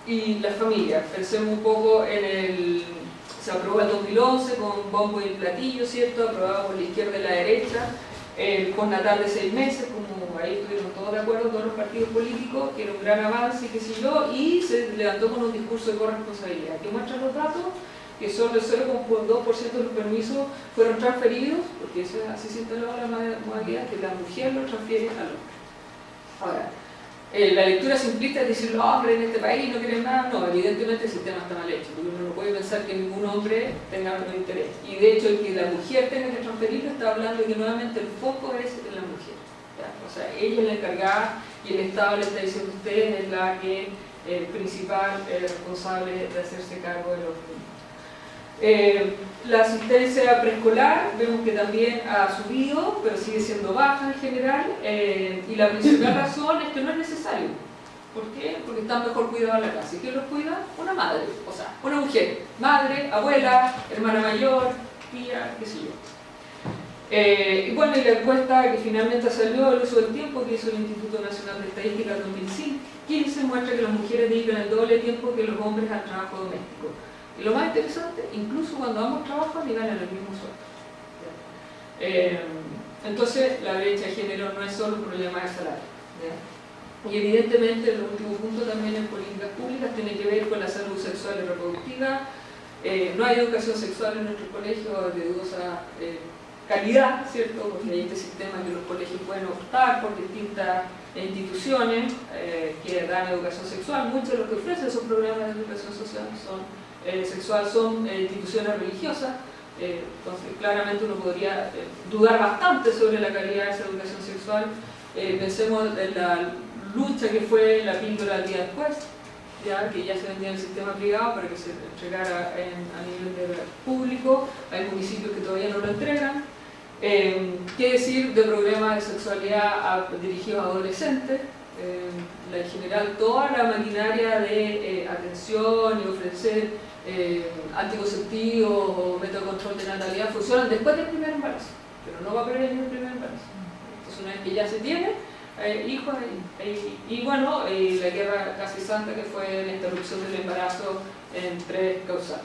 y las familias? Pensemos un poco en se aprobó el 2011 con bombo y platillo, ¿cierto? Aprobado por la izquierda y la derecha, con natal de 6 meses, como ahí estuvieron todos de acuerdo, todos los partidos políticos, que era un gran avance, qué sé yo, y se levantó con un discurso de corresponsabilidad. ¿Qué muestran los datos? Que solo el 0,2% de los permisos fueron transferidos, porque eso, así se instaló la modalidad, que la mujer lo transfiere al hombre. Ahora, la lectura simplista es decir, los hombres en este país no quieren nada. No, evidentemente el sistema está mal hecho, porque uno no puede pensar que ningún hombre tenga un interés. Y de hecho, el que la mujer tenga que transferirlo está hablando de que nuevamente el foco es en la mujer, ¿ya? O sea, ella es la encargada y el Estado le está diciendo a usted es la que principal responsable de hacerse cargo de los niños. La asistencia preescolar vemos que también ha subido, pero sigue siendo baja en general, y la principal razón es que no es necesario. ¿Por qué? Porque están mejor cuidados en la casa. ¿Y quién los cuida? Una madre, o sea, una mujer, madre, abuela, hermana mayor, tía, qué sé yo. Y bueno, y la encuesta que finalmente salió el uso del tiempo que hizo el Instituto Nacional de Estadística en 2015 muestra que las mujeres dedican el doble tiempo que los hombres al trabajo doméstico. Y lo más interesante, incluso cuando ambos trabajan y ganan el mismo sueldo. Entonces, la brecha de género no es solo un problema de salario, ¿ya? Y evidentemente, el último punto también en políticas públicas tiene que ver con la salud sexual y reproductiva. No hay educación sexual en nuestros colegios de dudosa calidad, ¿cierto? Porque hay este sistema que los colegios pueden optar por distintas instituciones que dan educación sexual. Muchos de los que ofrecen esos programas de educación social sexual son instituciones religiosas, entonces claramente uno podría dudar bastante sobre la calidad de esa educación sexual. Pensemos en la lucha que fue la píldora al día después, ya que ya se vendía en el sistema privado para que se entregara a nivel de público. Hay municipios que todavía no lo entregan. ¿Qué decir de programas de sexualidad dirigidos a adolescentes? En general, toda la maquinaria de atención y ofrecer anticonceptivos o método de control de natalidad funcionan después del primer embarazo, pero no va a prevenir el primer embarazo. Entonces, una vez que ya se tiene hijos, y bueno, la guerra casi santa que fue la interrupción del embarazo en 3 causales.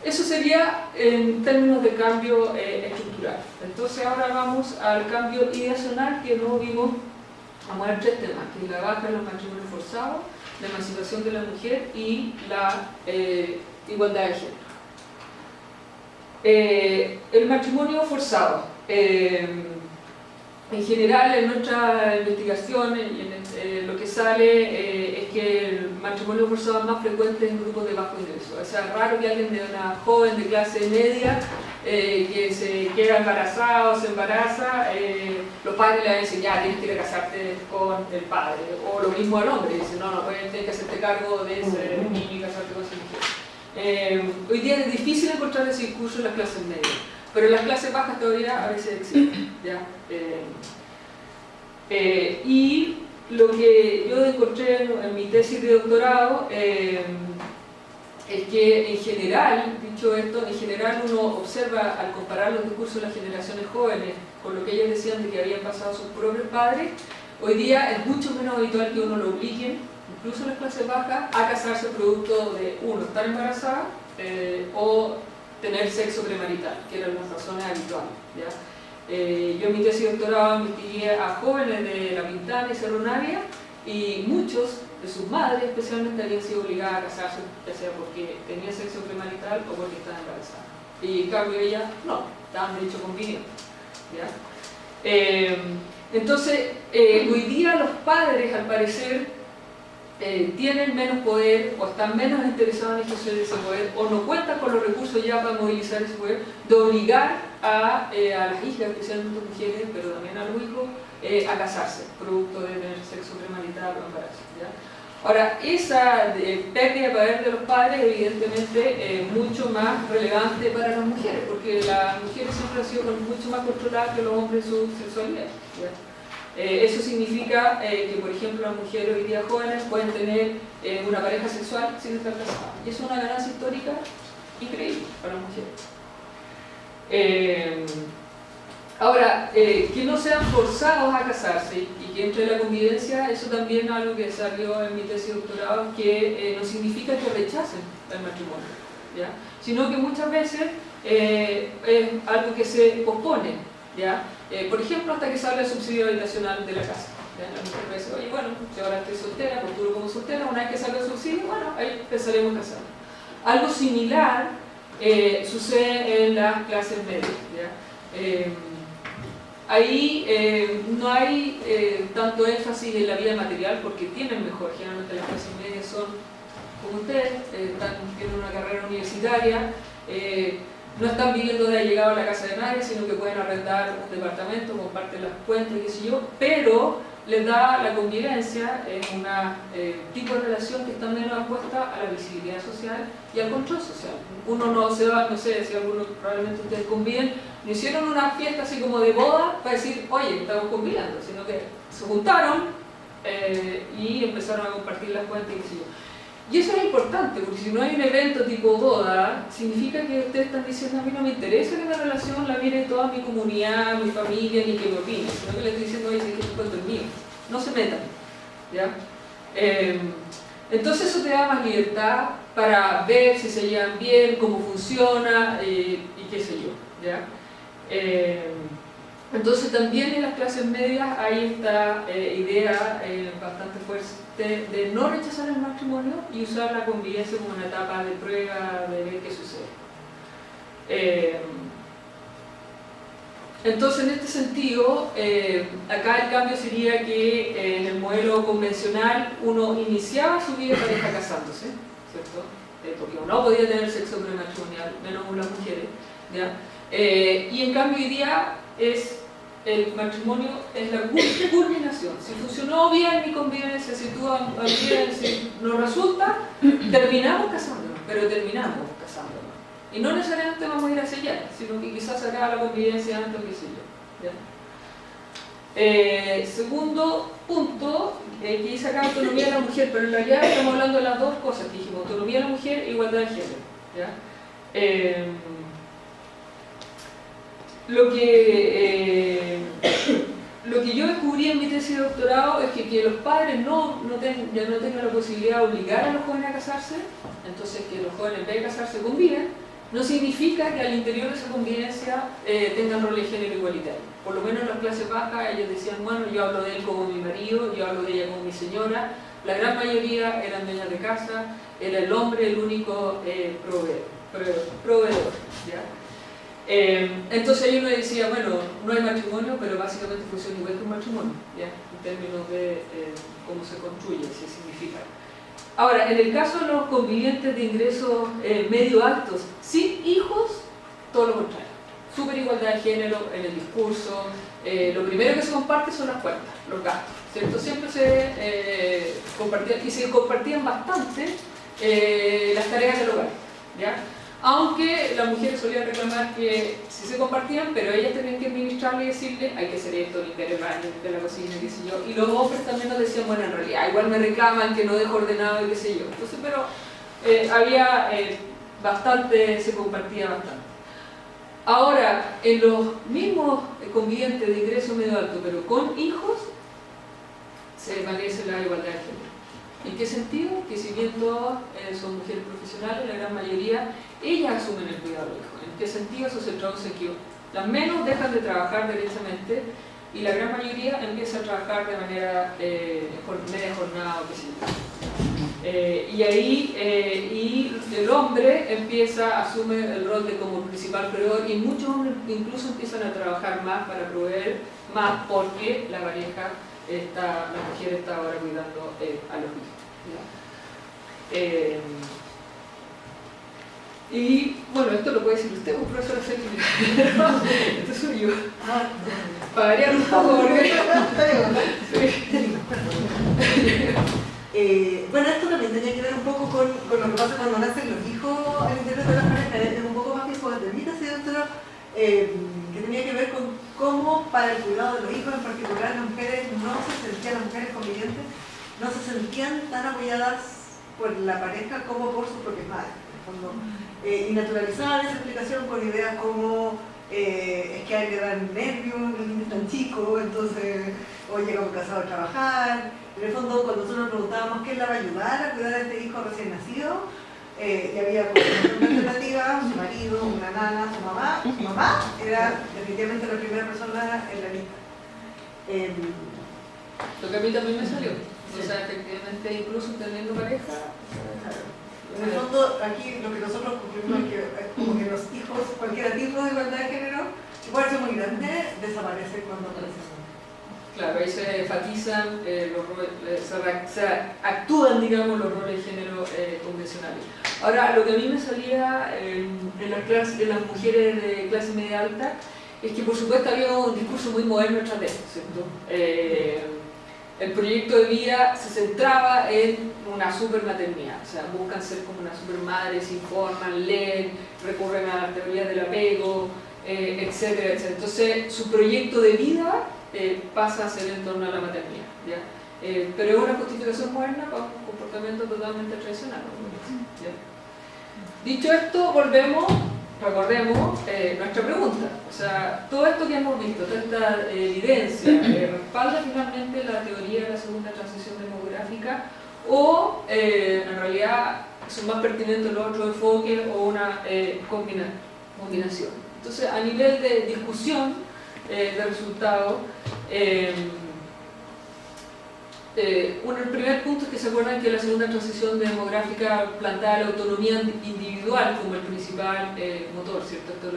Eso sería en términos de cambio estructural. Entonces ahora vamos al cambio ideacional que no vimos. Vamos a ver 3 temas, que es la baja de los matrimonios forzados, la emancipación de la mujer y la igualdad de género. El matrimonio forzado. En general, en nuestra investigación, lo que sale es que el matrimonio forzado es más frecuente en grupos de bajo ingreso. O sea, es raro que alguien de una joven de clase media que se queda embarazada o se embaraza, los padres le van a decir, ya, tienes que ir a casarte con el padre. O lo mismo al hombre, dice, no, puedes tener que hacerte cargo de ese niño y casarte con ese mujer. Hoy día es difícil encontrar ese discurso en las clases medias, pero en las clases bajas todavía a veces existe. ¿Ya? Y lo que yo encontré en mi tesis de doctorado es que en general, dicho esto, en general uno observa al comparar los discursos de las generaciones jóvenes con lo que ellas decían de que habían pasado sus propios padres, hoy día es mucho menos habitual que uno lo obliguen, incluso en las clases bajas, a casarse producto de, uno, estar embarazada o tener sexo premarital, que eran las razones habituales. ¿Ya? Yo en mi tesis de doctorado investigué a jóvenes de La Pintana y Cerro Navia y muchos de sus madres especialmente habían sido obligadas a casarse, ya sea porque tenía sexo premarital o porque estaba embarazada. Y en cambio ella no, estaban de hecho conviviendo. ¿Ya? Entonces, hoy día los padres al parecer tienen menos poder o están menos interesados en ejercer ese poder o no cuentan con los recursos ya para movilizar ese poder de obligar a las hijas, especialmente mujeres, pero también a los hijos, a casarse, producto de tener sexo premarital o embarazo. ¿Ya? Ahora, esa pérdida de poder de los padres evidentemente es mucho más relevante para las mujeres, porque las mujeres siempre han sido mucho más controladas que los hombres en su sexualidad. ¿Ya? Eso significa que, por ejemplo, las mujeres hoy día jóvenes pueden tener una pareja sexual sin estar casadas. Y eso es una ganancia histórica increíble para las mujeres. Ahora, que no sean forzados a casarse y que entre la convivencia, eso también es algo que salió en mi tesis de doctorado, que no significa que rechacen el matrimonio, ¿ya? Sino que muchas veces es algo que se pospone, ¿ya? Por ejemplo, hasta que salga el subsidio habitacional de la casa. ¿Ya? La mujer puede decir, oye, bueno, yo ahora estoy soltera, posturo como soltera, una vez que salga el subsidio, bueno, ahí empezaremos a casar. Algo similar sucede en las clases medias. ¿Ya? Ahí no hay tanto énfasis en la vida material porque tienen mejor, generalmente las clases medias son como ustedes, tienen una carrera universitaria, no están viviendo de llegado a la casa de nadie, sino que pueden arrendar un departamento, comparten las cuentas, qué sé yo, pero les da la convivencia en un tipo de relación que está menos expuesta a la visibilidad social y al control social. Uno no se va, no sé si algunos probablemente ustedes conviven, no hicieron una fiesta así como de boda para decir, oye, estamos conviviendo, sino que se juntaron y empezaron a compartir las cuentas y qué sé yo. Y eso es importante, porque si no hay un evento tipo boda, significa que ustedes están diciendo, a mí no me interesa que la relación la mire toda mi comunidad, mi familia, ni que me opine, sino que le estoy diciendo, oye, si es que este cuento es mío, no se metan. ¿Ya? Entonces eso te da más libertad para ver si se llevan bien, cómo funciona y qué sé yo. ¿Ya? Entonces también en las clases medias hay esta idea bastante fuerte de no rechazar el matrimonio y usar la convivencia como una etapa de prueba, de ver qué sucede. Entonces en este sentido, acá el cambio sería que en el modelo convencional uno iniciaba su vida de pareja casándose, ¿cierto? Porque uno no podía tener sexo prematrimonial, menos las mujeres, ¿ya? Y en cambio hoy día el matrimonio es la culminación. Si funcionó bien mi convivencia, si tú bien, si nos resulta, terminamos casándonos, pero terminamos casándonos. Y no necesariamente vamos a ir hacia allá, sino que quizás acá la convivencia antes, qué sé yo. ¿Ya? Segundo punto, que dice acá autonomía de la mujer, pero en realidad estamos hablando de las dos cosas que dijimos, autonomía de la mujer e igualdad de género. ¿Ya? Lo que yo descubrí en mi tesis de doctorado es que los padres ya no tengan la posibilidad de obligar a los jóvenes a casarse, entonces que los jóvenes en vez de casarse conviven, no significa que al interior de esa convivencia tengan roles de género igualitario. Por lo menos en las clases bajas ellos decían, bueno, yo hablo de él como mi marido, yo hablo de ella como mi señora, la gran mayoría eran dueñas de casa, era el hombre el único proveedor. ¿Ya? Entonces ahí uno decía, bueno, no hay matrimonio, pero básicamente funciona igual que un matrimonio, ¿ya? En términos de cómo se construye, qué significa. Ahora, en el caso de los convivientes de ingresos medio altos, sin hijos, todo lo contrario. Súper igualdad de género en el discurso. Lo primero que se comparte son las cuentas, los gastos, ¿cierto? Siempre se compartían, y se compartían bastante las tareas del hogar, ¿ya? Aunque las mujeres solían reclamar que sí se compartían, pero ellas tenían que administrarle y decirle hay que hacer esto, limpiar el baño, limpiar la cocina, qué sé yo. Y los hombres también nos decían, bueno, en realidad igual me reclaman que no dejo ordenado y qué sé yo. Entonces, pero había bastante, se compartía bastante. Ahora, en los mismos convivientes de ingreso medio alto, pero con hijos, se desvanece la igualdad de género. ¿En qué sentido? Que si bien todas son mujeres profesionales, la gran mayoría, ellas asumen el cuidado de los hijos. ¿En qué sentido? Eso se traduce en que las menos dejan de trabajar derechamente y la gran mayoría empieza a trabajar de manera media jornada o qué sé yo. Y ahí el hombre asume el rol de como principal proveedor y muchos hombres incluso empiezan a trabajar más para proveer más porque la pareja la mujer está ahora cuidando a los hijos. Y bueno, esto lo puede decir usted, un profesor de esto soy yo. Para variar un poco, porque... Bueno, esto también tenía que ver un poco con lo que pasa cuando nacen los hijos al interior de las parejas. Es un poco más viejo de mí, que tenía que ver con cómo para el cuidado de los hijos en particular las mujeres las mujeres convivientes no se sentían tan apoyadas por la pareja como por sus propias madres. Y naturalizaban esa explicación con ideas como es que hay que dar nervios, el niño es tan chico, entonces hoy llegamos casados a trabajar. En el fondo, cuando nosotros nos preguntábamos quién la va a ayudar a cuidar a este hijo recién nacido, y había como una alternativa, su marido, una nana, su mamá. Su mamá era definitivamente la primera persona en la lista. Lo que a mí también me salió. O sea, efectivamente, incluso teniendo pareja. En el fondo, aquí lo que nosotros concluimos es que como que los hijos, cualquier tipo de igualdad de género, puede ser muy grande, desaparece cuando aparece. Claro, ahí se enfatizan los roles, se actúan, digamos, los roles de género convencionales. Ahora, lo que a mí me salía en las mujeres de clase media alta es que, por supuesto, había un discurso muy moderno detrás de esto, ¿cierto? El proyecto de vida se centraba en una supermaternidad, o sea, buscan ser como una supermadre, se informan, leen, recurren a las teorías del apego, etcétera, etcétera. Entonces, su proyecto de vida pasa a ser en torno a la maternidad, ¿ya? Pero es una justificación moderna con un comportamiento totalmente tradicional, ¿ya? Dicho esto, recordemos nuestra pregunta. O sea, todo esto que hemos visto, toda esta evidencia, ¿respalda finalmente la teoría de la segunda transición demográfica o en realidad son más pertinentes los otros enfoques o una combinación? Entonces, a nivel de discusión de resultados, el primer punto es que se acuerdan que la segunda transición demográfica plantea la autonomía individual como el principal motor, ¿cierto? Esto es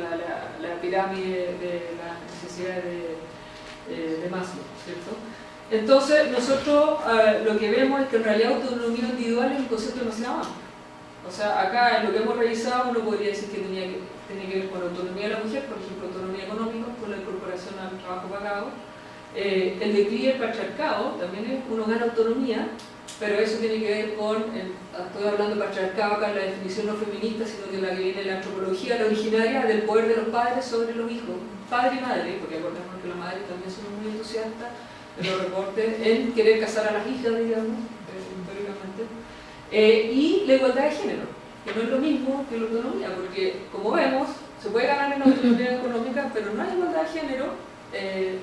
la pirámide de las necesidades de Maslow, ¿cierto? Entonces, nosotros lo que vemos es que en realidad autonomía individual es un concepto demasiado amplio. O sea, acá en lo que hemos revisado uno podría decir que tiene que ver con autonomía de la mujer, por ejemplo, autonomía económica, con la incorporación al trabajo pagado. El declive del patriarcado también uno gana autonomía, pero eso tiene que ver con, estoy hablando de patriarcado acá en la definición no feminista, sino que la que viene de la antropología, la originaria del poder de los padres sobre los hijos, padre y madre, porque acordemos que las madres también son muy entusiastas de los reportes en querer casar a las hijas, digamos, históricamente, y la igualdad de género, que no es lo mismo que la autonomía, porque como vemos, se puede ganar en autonomía económica, pero no hay igualdad de género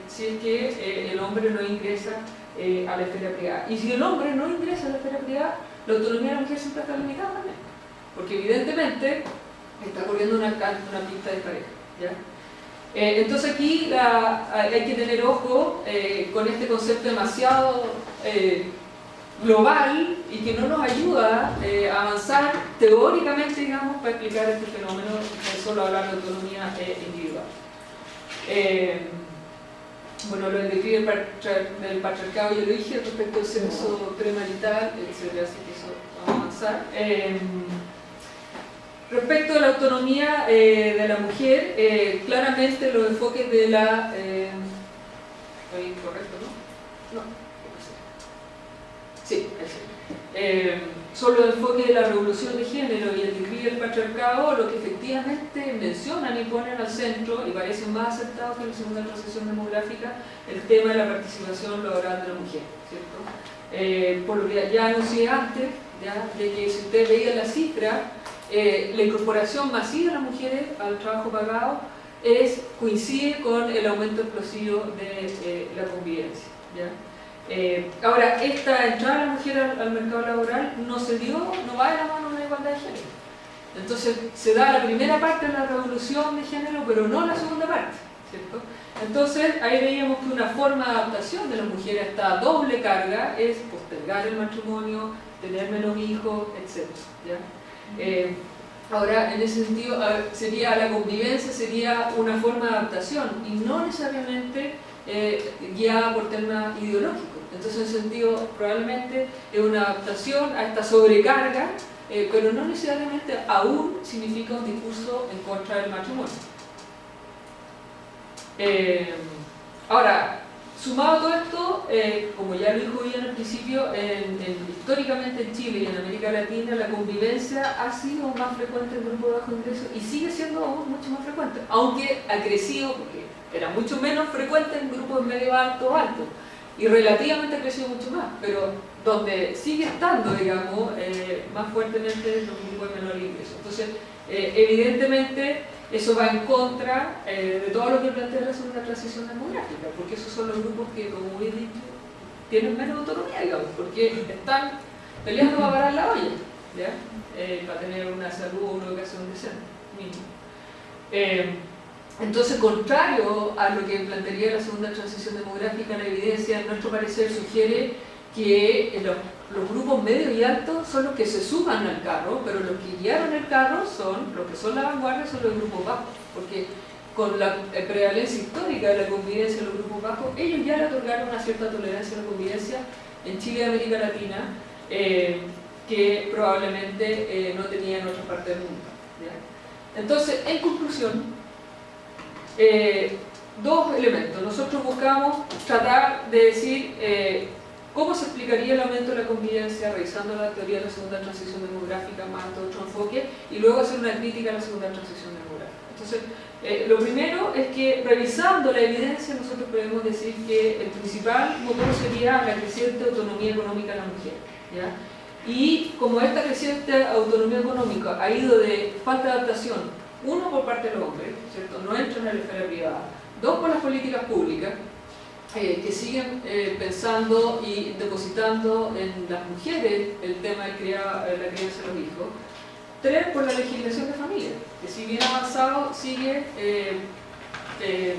si es que el hombre no ingresa a la esfera privada. Y si el hombre no ingresa a la esfera privada, la autonomía de la mujer siempre está limitada también. Porque evidentemente está corriendo una pista de pareja, ¿ya? Entonces aquí hay que tener ojo con este concepto demasiado global y que no nos ayuda a avanzar teóricamente, digamos, para explicar este fenómeno de solo hablar de autonomía individual. Bueno, lo describe del patriarcado, yo lo dije respecto al sexo premarital, etc. Así que eso vamos a avanzar. Respecto a la autonomía de la mujer, claramente los enfoques de la... ¿Estoy incorrecto, no? No. Sí, son los enfoques de la revolución de género y el declive del patriarcado lo que efectivamente mencionan y ponen al centro, y parecen más aceptados que en la segunda transición demográfica, el tema de la participación laboral de la mujer, ¿cierto? Por lo que ya anuncié antes, ¿ya? De que si ustedes veían la cifra, la incorporación masiva de las mujeres al trabajo pagado coincide con el aumento explosivo de la convivencia, ¿ya? Ahora, esta entrada de la mujer al mercado laboral no va de la mano de una igualdad de género. Entonces, se da la primera parte de la revolución de género, pero no la segunda parte, ¿cierto? Entonces, ahí veíamos que una forma de adaptación de la mujer a esta doble carga es postergar el matrimonio, tener menos hijos, etc. ¿Ya? Ahora, en ese sentido, la convivencia sería una forma de adaptación y no necesariamente guiada por temas ideológicos. Entonces, en ese sentido, probablemente es una adaptación a esta sobrecarga, pero no necesariamente aún significa un discurso en contra del matrimonio. Ahora, sumado a todo esto, como ya lo dijo bien al principio, históricamente en Chile y en América Latina la convivencia ha sido más frecuente en grupos de bajo ingreso y sigue siendo aún mucho más frecuente, aunque ha crecido, porque era mucho menos frecuente en grupos medio alto o alto, y relativamente ha crecido mucho más, pero donde sigue estando, digamos, más fuertemente en los grupos de menor ingreso. Entonces, evidentemente, eso va en contra de todo lo que plantea la segunda transición demográfica, porque esos son los grupos que, como he dicho, tienen menos autonomía, digamos, porque están peleando para parar la olla, ¿ya? Para tener una salud o una educación decente, mínimo. Entonces, contrario a lo que plantearía la segunda transición demográfica, la evidencia, en nuestro parecer, sugiere que los grupos medios y altos son los que se suman al carro, pero los que guiaron el carro los que son la vanguardia son los grupos bajos, porque con la prevalencia histórica de la convivencia en los grupos bajos, ellos ya le otorgaron una cierta tolerancia a la convivencia en Chile y América Latina, que probablemente no tenía en otras partes del mundo, ¿ya? Entonces, en conclusión, dos elementos. Nosotros buscamos tratar de decir cómo se explicaría el aumento de la convivencia revisando la teoría de la segunda transición demográfica más otro enfoque y luego hacer una crítica a la segunda transición demográfica. Entonces, lo primero es que revisando la evidencia nosotros podemos decir que el principal motor sería la creciente autonomía económica de la mujer, ¿ya? Y como esta creciente autonomía económica ha ido de falta de adaptación, uno, por parte de los hombres, ¿cierto? No entran en la esfera privada. Dos, por las políticas públicas, que siguen pensando y depositando en las mujeres el tema de la crianza de los hijos. Tres, por la legislación de familia, que si bien avanzado, sigue en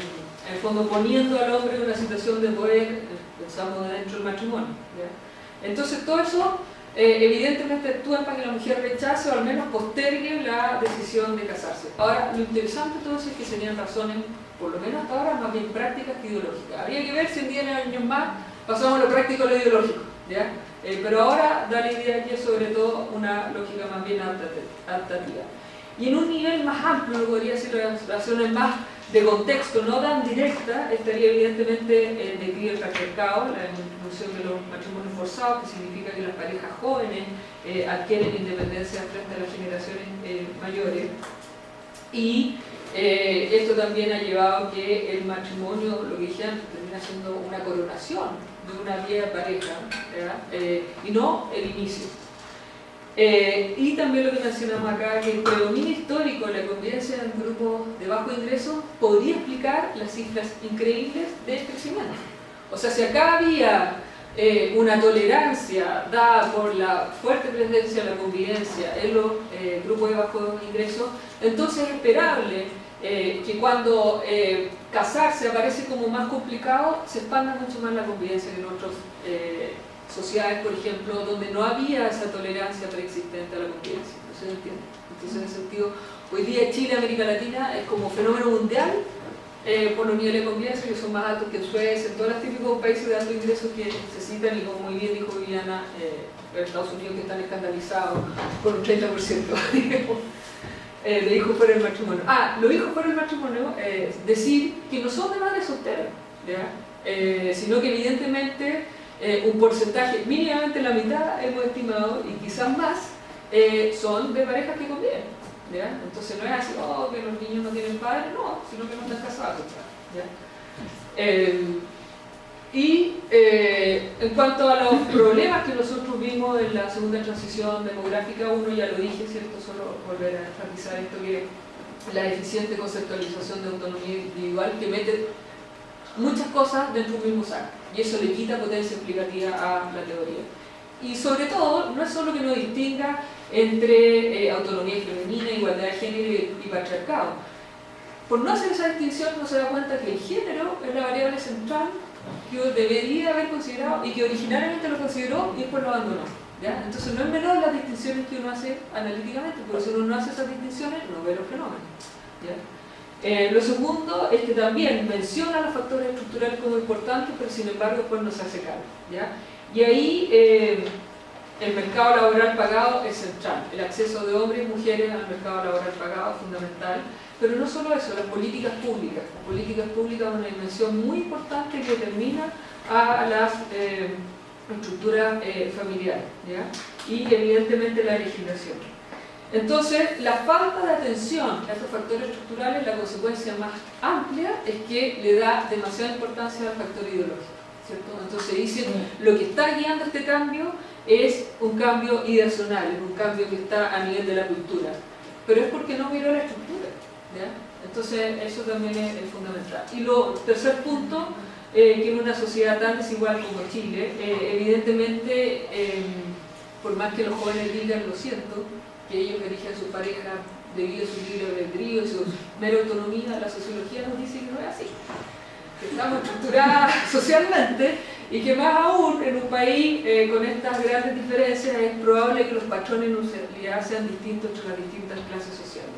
el fondo poniendo al hombre en una situación de poder, pensamos dentro del matrimonio, ¿ya? Entonces todo eso evidentemente actúan para que la mujer rechace o al menos postergue la decisión de casarse. Ahora, lo interesante entonces es que serían razones, por lo menos hasta ahora, más bien prácticas que ideológicas. Habría que ver si en 10 años más pasamos lo práctico a lo ideológico, ¿ya? Pero ahora da la idea que es sobre todo una lógica más bien adaptativa. Y en un nivel más amplio, lo podría decir, las razones más de contexto, no tan directa, estaría evidentemente el declive del patriarcado, la introducción de los matrimonios forzados, que significa que las parejas jóvenes adquieren independencia frente a las generaciones mayores. Y esto también ha llevado a que el matrimonio, lo que dije antes, termina siendo una coronación de una vieja pareja, y no el inicio. Y también lo que mencionamos acá, que el predominio histórico de la convivencia en grupos de bajo ingreso podría explicar las cifras increíbles de crecimiento. O sea, si acá había una tolerancia dada por la fuerte presencia de la convivencia en los grupos de bajo ingreso, entonces es esperable que cuando casarse aparece como más complicado, se expanda mucho más la convivencia en otros sociedades, por ejemplo, donde no había esa tolerancia preexistente a la convivencia. ¿No se entiende? Entonces, en ese sentido, hoy día Chile, América Latina, es como fenómeno mundial por los niveles de convivencia que son más altos que en Suecia, en todos los típicos países de alto ingreso que se citan, y como muy bien dijo Viviana, en Estados Unidos, que están escandalizados con un 30% de hijos fuera del matrimonio. Los hijos fuera del matrimonio, decir que no son de madres solteras, sino que evidentemente un porcentaje, mínimamente la mitad hemos estimado, y quizás más, son de parejas que conviven. ¿Ya? Entonces no es así, que los niños no tienen padres, no, sino que no están casados. ¿Ya? En cuanto a los problemas que nosotros vimos en la segunda transición demográfica, uno ya lo dije, ¿cierto? Solo volver a enfatizar esto, que la deficiente conceptualización de autonomía individual, que mete muchas cosas dentro de un mismo saco, y eso le quita potencia explicativa a la teoría. Y sobre todo, no es solo que no distinga entre autonomía femenina, igualdad de género y patriarcado. Por no hacer esa distinción, no se da cuenta que el género es la variable central que debería haber considerado, y que originalmente lo consideró y después lo abandonó. ¿Ya? Entonces no es menor las distinciones que uno hace analíticamente, porque si uno no hace esas distinciones, no ve los fenómenos. ¿Ya? Lo segundo es que también menciona los factores estructurales como importantes, pero sin embargo después no se hace cargo. ¿Ya? Y ahí el mercado laboral pagado es central. El acceso de hombres y mujeres al mercado laboral pagado es fundamental. Pero no solo eso, las políticas públicas. Las políticas públicas son una dimensión muy importante que determina a las estructuras familiares, ¿ya? Y evidentemente la legislación. Entonces, la falta de atención a estos factores estructurales, la consecuencia más amplia es que le da demasiada importancia al factor ideológico, ¿cierto? Entonces dicen, lo que está guiando este cambio es un cambio ideacional, es un cambio que está a nivel de la cultura, pero es porque no miró la estructura, ¿ya? Entonces eso también es fundamental. Y lo tercer punto, que en una sociedad tan desigual como Chile, evidentemente, por más que los jóvenes digan, lo siento, que ellos eligen a su pareja debido a su libre albedrío y su mera autonomía, la sociología nos dice que no es así, que estamos estructuradas socialmente, y que más aún en un país con estas grandes diferencias es probable que los patrones en realidad sean distintos entre las distintas clases sociales.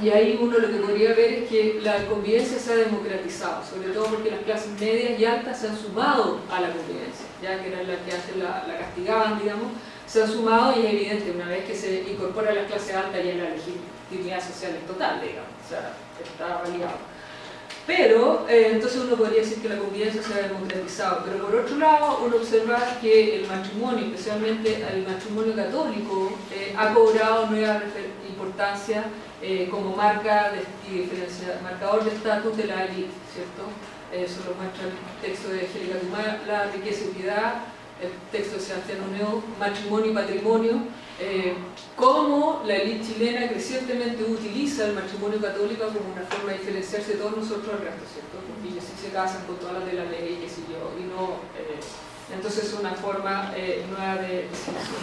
Y ahí uno lo que podría ver es que la convivencia se ha democratizado, sobre todo porque las clases medias y altas se han sumado a la convivencia, ya que eran las que antes la castigaban, digamos, se han sumado, y es evidente, una vez que se incorpora a las clases altas ya la legitimidad social es total, digamos, o sea, está validado. Pero, entonces uno podría decir que la convivencia se ha democratizado, pero por otro lado uno observa que el matrimonio, especialmente el matrimonio católico, ha cobrado nueva importancia como marca y marcador de estatus de la élite, ¿cierto? Eso lo muestra el texto de Angélica Dumá, La riqueza y piedad, el texto de Sebastián Uneo, Matrimonio y patrimonio, cómo la élite chilena crecientemente utiliza el matrimonio católico como una forma de diferenciarse de todos nosotros al resto, ¿cierto? Porque ellos sí se casan con todas las de la ley, qué sé yo, y no, entonces es una forma nueva de distinción.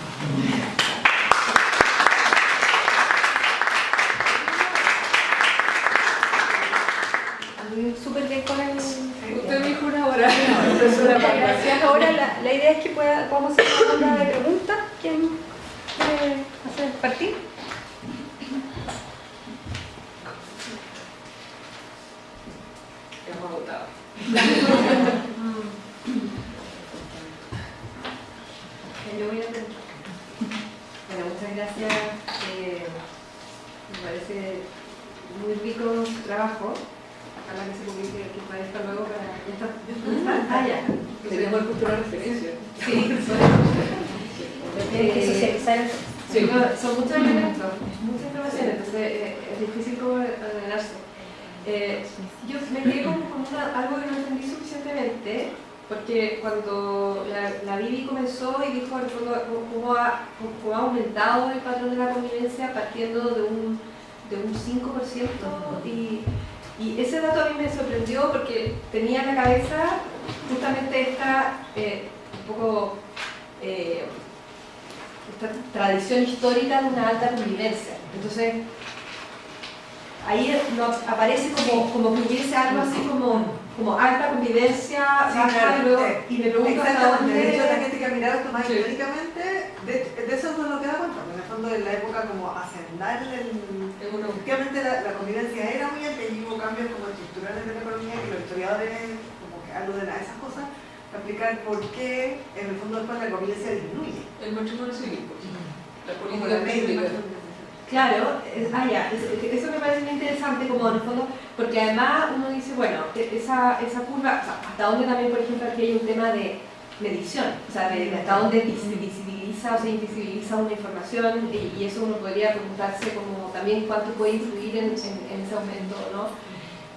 Súper bien con el... Usted me dijo una hora. Gracias. Ahora la idea es que podamos hacer una ronda de preguntas. ¿Quién quiere hacer partir? Hemos agotado. Yo voy a hacer. Bueno, muchas gracias. Me parece muy rico su trabajo. Ojalá que se publique, que parezca luego para... ¿Ya está? Ah, ya. Tenemos el punto de referencia. Sí, Tienen que socializar. sí, son muchos elementos, mucha información, entonces es difícil como ordenarse. Yo me quedé con algo que no entendí suficientemente, porque cuando la Vivi comenzó y dijo cómo ha aumentado el patrón de la convivencia partiendo de un 5%, y ese dato a mí me sorprendió porque tenía en la cabeza justamente esta un poco esta tradición histórica de una alta convivencia. Entonces, ahí no aparece como que hubiese algo así como alta convivencia, baja, y luego, y me pregunto hasta Exactamente, de dónde... hecho la gente que ha mirado esto más Sí. históricamente, de eso no lo que da cuenta, porque en el fondo en la época como hacendal, efectivamente la convivencia era muy alta y hubo cambios como estructurales de la economía que los historiadores como que aluden a esas cosas para explicar por qué en el fondo después la convivencia disminuye. El matrimonio civil, por ejemplo. La Como política la ley de pública. matrimonio. Claro, eso me parece muy interesante como en el fondo, porque además uno dice, bueno, esa curva, o sea, hasta dónde también, por ejemplo, aquí hay un tema de medición, o sea, de hasta dónde se visibiliza o se invisibiliza una información, y eso uno podría preguntarse como también cuánto puede influir en ese aumento, ¿no?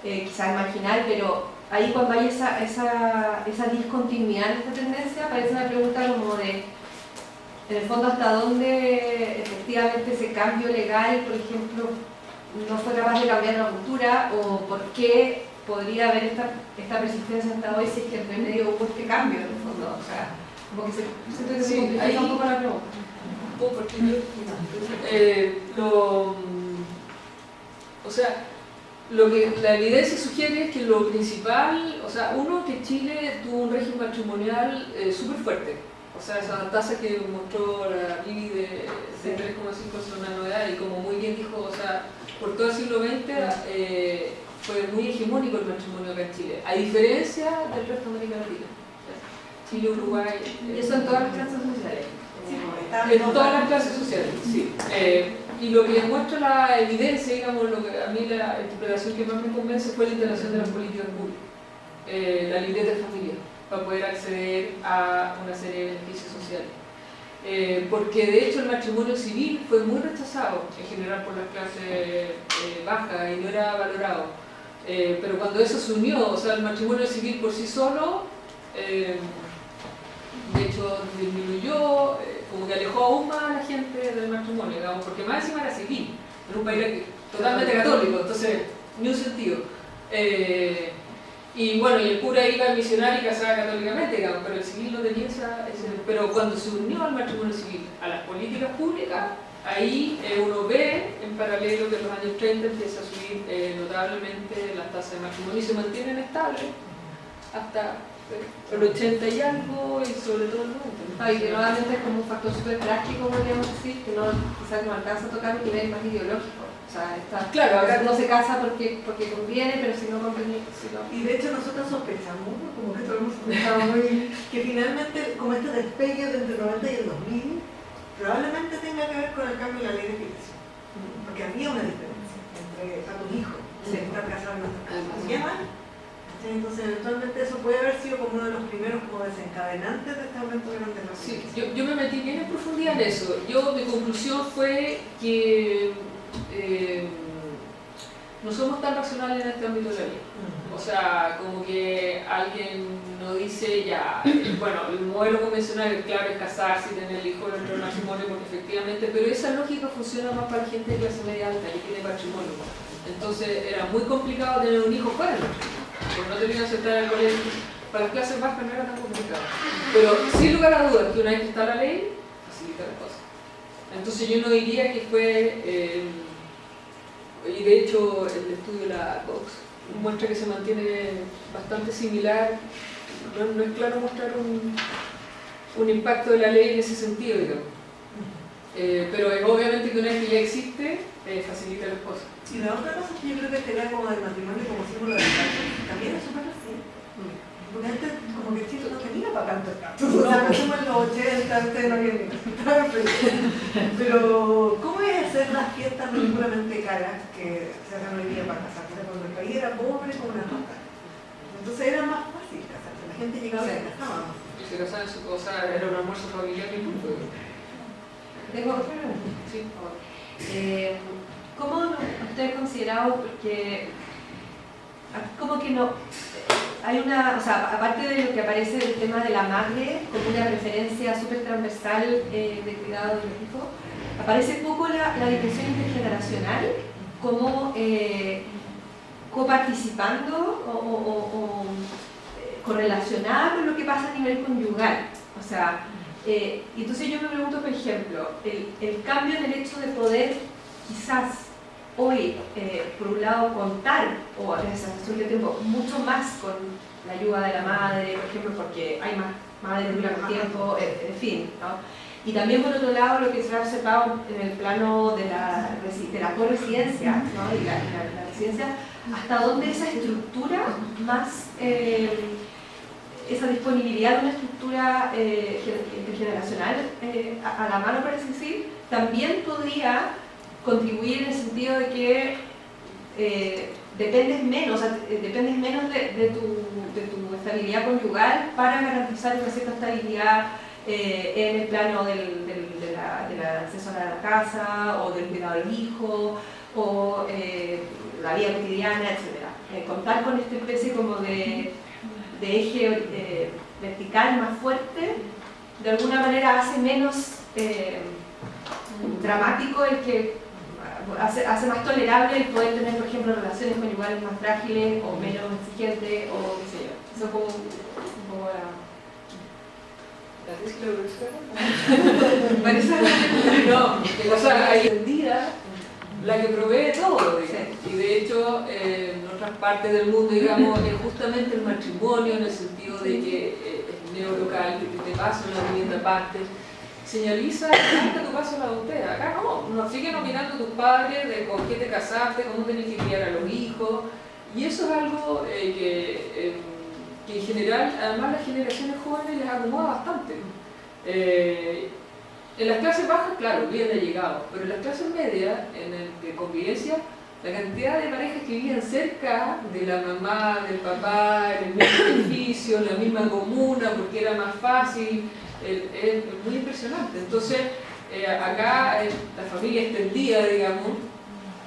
Quizás marginal, pero ahí cuando hay esa discontinuidad en esta tendencia, aparece una pregunta como de, en el fondo, hasta dónde efectivamente ese cambio legal, por ejemplo, no fue capaz de cambiar la cultura, o por qué podría haber esta persistencia hasta hoy si es que en medio hubo este cambio, en el fondo. O sea, como que siento que se Sí, complica ahí- un poco la pregunta. Porque o sea, lo que la evidencia sugiere es que lo principal, o sea, uno, que Chile tuvo un régimen matrimonial súper fuerte. O sea, esa tasa que mostró la Vivi de 3,5 es una novedad, y como muy bien dijo, o sea, por todo el siglo XX fue muy hegemónico el matrimonio acá en Chile, a diferencia del resto de América Latina. Chile, Uruguay. Y eso en todas las clases sociales. Sí, está En todas las clases sociales, sí. Y lo que muestra la evidencia, digamos, lo que a mí la interpretación que más me convence fue la instalación de las políticas públicas, la libreta de familia, para poder acceder a una serie de beneficios sociales. Porque de hecho el matrimonio civil fue muy rechazado en general por las clases bajas y no era valorado. Pero cuando eso se unió, o sea, el matrimonio civil por sí solo, de hecho disminuyó, como que alejó aún más a la gente del matrimonio, digamos, porque más encima era civil, en un país totalmente católico, entonces ni un sentido. Y bueno, y el cura iba al misionario y casaba católicamente, digamos, pero el civil no tenía pero cuando se unió al matrimonio civil a las políticas públicas, ahí uno ve en paralelo que en los años 30 empieza a subir notablemente las tasas de matrimonio y se mantienen estables hasta el 80 y algo, y sobre todo el 90. Y que nuevamente es como un factor súper práctico, podríamos decir, que no, quizás no alcanza a tocar un nivel más ideológico. O sea, Claro, acá uno se casa porque conviene, pero si no conviene, Y de hecho nosotros sospechamos, como que todos hemos sospechado muy, que finalmente como este despegue de entre el 90 y el 2000 probablemente tenga que ver con el cambio de la ley de filiación. Porque había una diferencia entre a tus hijos, estar casados en nuestra casa. ¿Qué más? Entonces eventualmente eso puede haber sido como uno de los primeros como desencadenantes de este aumento grande de la Sí, filiación. yo me metí bien en profundidad en eso. Mi conclusión fue que no somos tan racionales en este ámbito de la vida. O sea, como que alguien no dice ya, bueno, el modelo convencional, claro, es casarse y tener hijos dentro del matrimonio, porque efectivamente, pero esa lógica funciona más para la gente de clase media alta que tiene patrimonio. Entonces era muy complicado tener un hijo fuera del matrimonio, porque no te iban a aceptar al colegio. Para las clases bajas no era tan complicado. Pero sin lugar a dudas, que una vez que está la ley, facilita las cosas. Entonces yo no diría que fue, y de hecho el estudio de la Cox muestra que se mantiene bastante similar, no es claro mostrar un impacto de la ley en ese sentido, digamos. Pero obviamente que una vez que ya existe, facilita las cosas. Y la otra cosa es que yo creo que esta idea como del matrimonio como símbolo de pacto también es súper reciente. Porque antes como que Chile no tenía para tanto pacto. O sea, pensemos en los 80, ustedes no habían pero ¿cómo es hacer las fiestas ridículamente caras que se hacen hoy día para casarse? Cuando el país era pobre como una rata. Entonces era más fácil casarse, la gente llegaba y se casaba. Y se casaban en su cosa, era un almuerzo familiar y punto. Tengo otra pregunta. Sí. ¿Cómo usted ha considerado, porque como que no, hay una, o sea, aparte de lo que aparece del tema de la madre como una referencia súper transversal de cuidado de los hijos, aparece poco la dimensión intergeneracional como coparticipando o correlacionada con lo que pasa a nivel conyugal. O sea, entonces yo me pregunto, por ejemplo, el cambio en el hecho de poder quizás hoy, por un lado, contar, o desde hace un tiempo, mucho más con la ayuda de la madre, por ejemplo, porque hay más madres que duran más tiempo, en fin, ¿no? Y también, por otro lado, lo que se ha observado en el plano de la corresidencia, ¿no? Y la residencia, hasta dónde esa estructura más, esa disponibilidad de una estructura intergeneracional a la mano, por así decir, también podría contribuir en el sentido de que dependes menos de tu estabilidad conyugal para garantizar una cierta estabilidad en el plano del acceso a la casa o del cuidado del hijo o la vida cotidiana, etc. Contar con esta especie como de eje vertical más fuerte, de alguna manera hace menos dramático el que hace más tolerable el poder tener, por ejemplo, relaciones conyugales más frágiles o menos exigentes o qué sé yo. Eso es como un poco ¿La tesis la no, o sea, hay entendida la que provee todo, digamos. Sí. Y de hecho, en otras partes del mundo, digamos, es justamente el matrimonio en el sentido de que es neolocal, que te pasa una vivienda aparte, señaliza tu paso a la adultez. Acá no, sigue nominando a tus padres de con qué te casaste, cómo tenés que criar a los hijos, y eso es algo que en general, además las generaciones jóvenes les acomoda bastante. En las clases bajas, claro, bien allegados, pero en las clases medias, en el de convivencia, la cantidad de parejas que vivían cerca de la mamá, del papá, en el mismo edificio, en la misma comuna, porque era más fácil, es muy impresionante. Entonces, acá la familia extendida, digamos,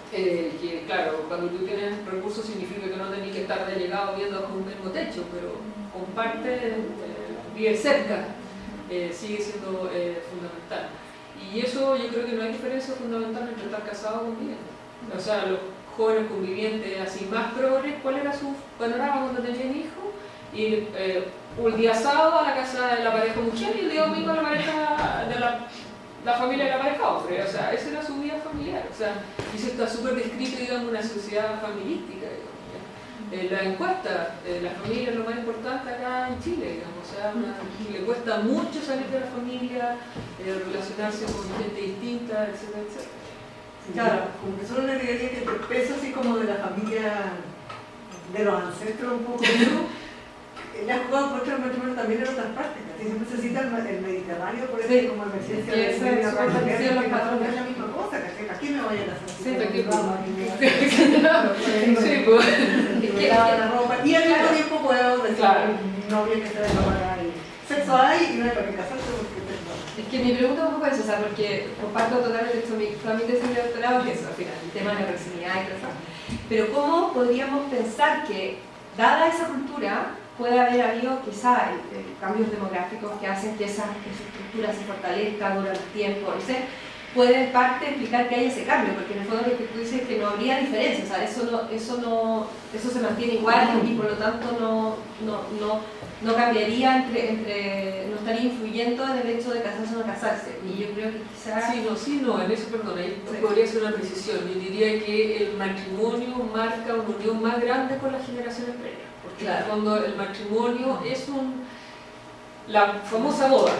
que claro, cuando tú tienes recursos significa que no tenés que estar de allegado viendo bajo un mismo techo, pero comparte, vive cerca, sigue siendo fundamental. Y eso yo creo que no hay diferencia fundamental entre estar casado o conviviendo. O sea, los jóvenes convivientes así más progres, ¿cuál era su panorama cuando tenían hijos? Y un día sábado a la casa de la pareja mujer y el día domingo a la pareja de la familia de la pareja hombre. O sea, esa era su vida familiar. O sea, y eso está súper descrito, digamos, en una sociedad familistica, digamos. La encuesta, la familia es lo más importante acá en Chile, digamos. O sea, le cuesta mucho salir de la familia, relacionarse con gente distinta, etcétera, etcétera. Claro, como que solo le diría que el peso así como de la familia, de los ancestros un poco, le ha jugado por el matrimonio también en otras partes. Siempre se cita el Mediterráneo, por eso sí, como emergencia que de esa media es parte, una que los patrones. es la misma cosa, que aquí me vayan a hacer. Sí, aquí sí, pues. la ropa. Y al mismo tiempo puedo decir, Claro. novia que se venga para ahí. Sexo hay y no hay para qué casarse porque Es que mi pregunta es un poco eso, o sea, porque comparto totalmente esto, mi tesis de doctorado, que es al final el tema de la proximidad y todo eso. Pero ¿cómo podríamos pensar que, dada esa cultura, puede haber habido quizá cambios demográficos que hacen que esa estructura se fortalezca durante el tiempo? No sé, puede en parte explicar que hay ese cambio, porque en el fondo lo que tú dices es que no habría diferencia, o sea, eso se mantiene igual y por lo tanto no cambiaría no estaría influyendo en el hecho de casarse o no casarse. Y yo creo que quizás... Sí, no, en eso, perdón, ahí podría ser una precisión. Yo diría que el matrimonio marca una unión más grande con las generaciones previas, porque claro, en el fondo el matrimonio es la famosa boda.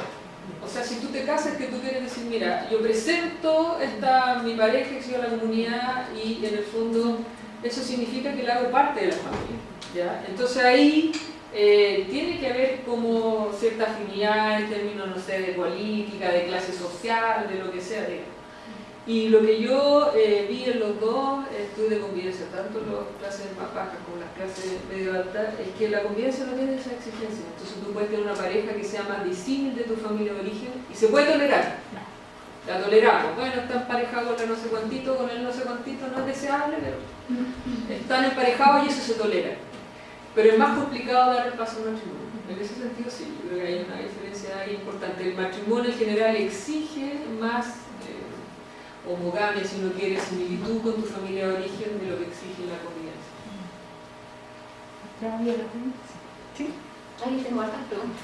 O sea, si tú te casas, que tú quieres decir, mira, yo presento mi pareja que sigue a la comunidad y en el fondo eso significa que la hago parte de la familia, ¿ya? Entonces ahí tiene que haber como cierta afinidad en términos, no sé, de política, de clase social, de lo que sea, digamos. Y lo que yo vi en los dos estudios de convivencia, tanto las clases más bajas como las clases medio altas, es que la convivencia no tiene esa exigencia. Entonces tú puedes tener una pareja que sea más disímil de tu familia de origen y se puede tolerar. La toleramos. Bueno, está emparejado con el no sé cuantito, con el no sé cuantito, no es deseable, pero están emparejados y eso se tolera. Pero es más complicado dar el paso al matrimonio. En ese sentido sí, yo creo que hay una diferencia ahí importante. El matrimonio en general exige más homogamia, si uno quiere, similitud con tu familia de origen de lo que exige la convivencia. ¿Sí? Ahí tengo hartas preguntas.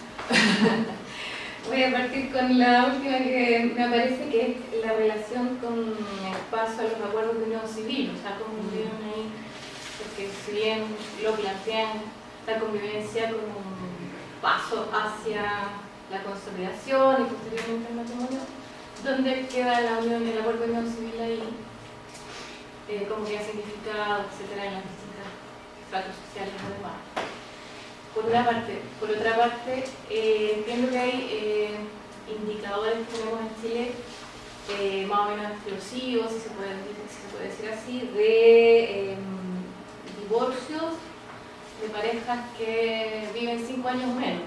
Voy a partir con la última que me aparece, que es la relación con el paso a los acuerdos de unión civil, o sea, cómo vivieron ahí, porque si bien lo plantean la convivencia como un paso hacia la consolidación y posteriormente el matrimonio, ¿dónde queda la unión, el acuerdo de unión civil ahí? ¿Cómo queda significado, etcétera, en las distintas estratos sociales además? Por una parte. Por otra parte, entiendo que hay indicadores que tenemos en Chile más o menos explosivos, si se puede decir así, de divorcios de parejas que viven 5 años menos.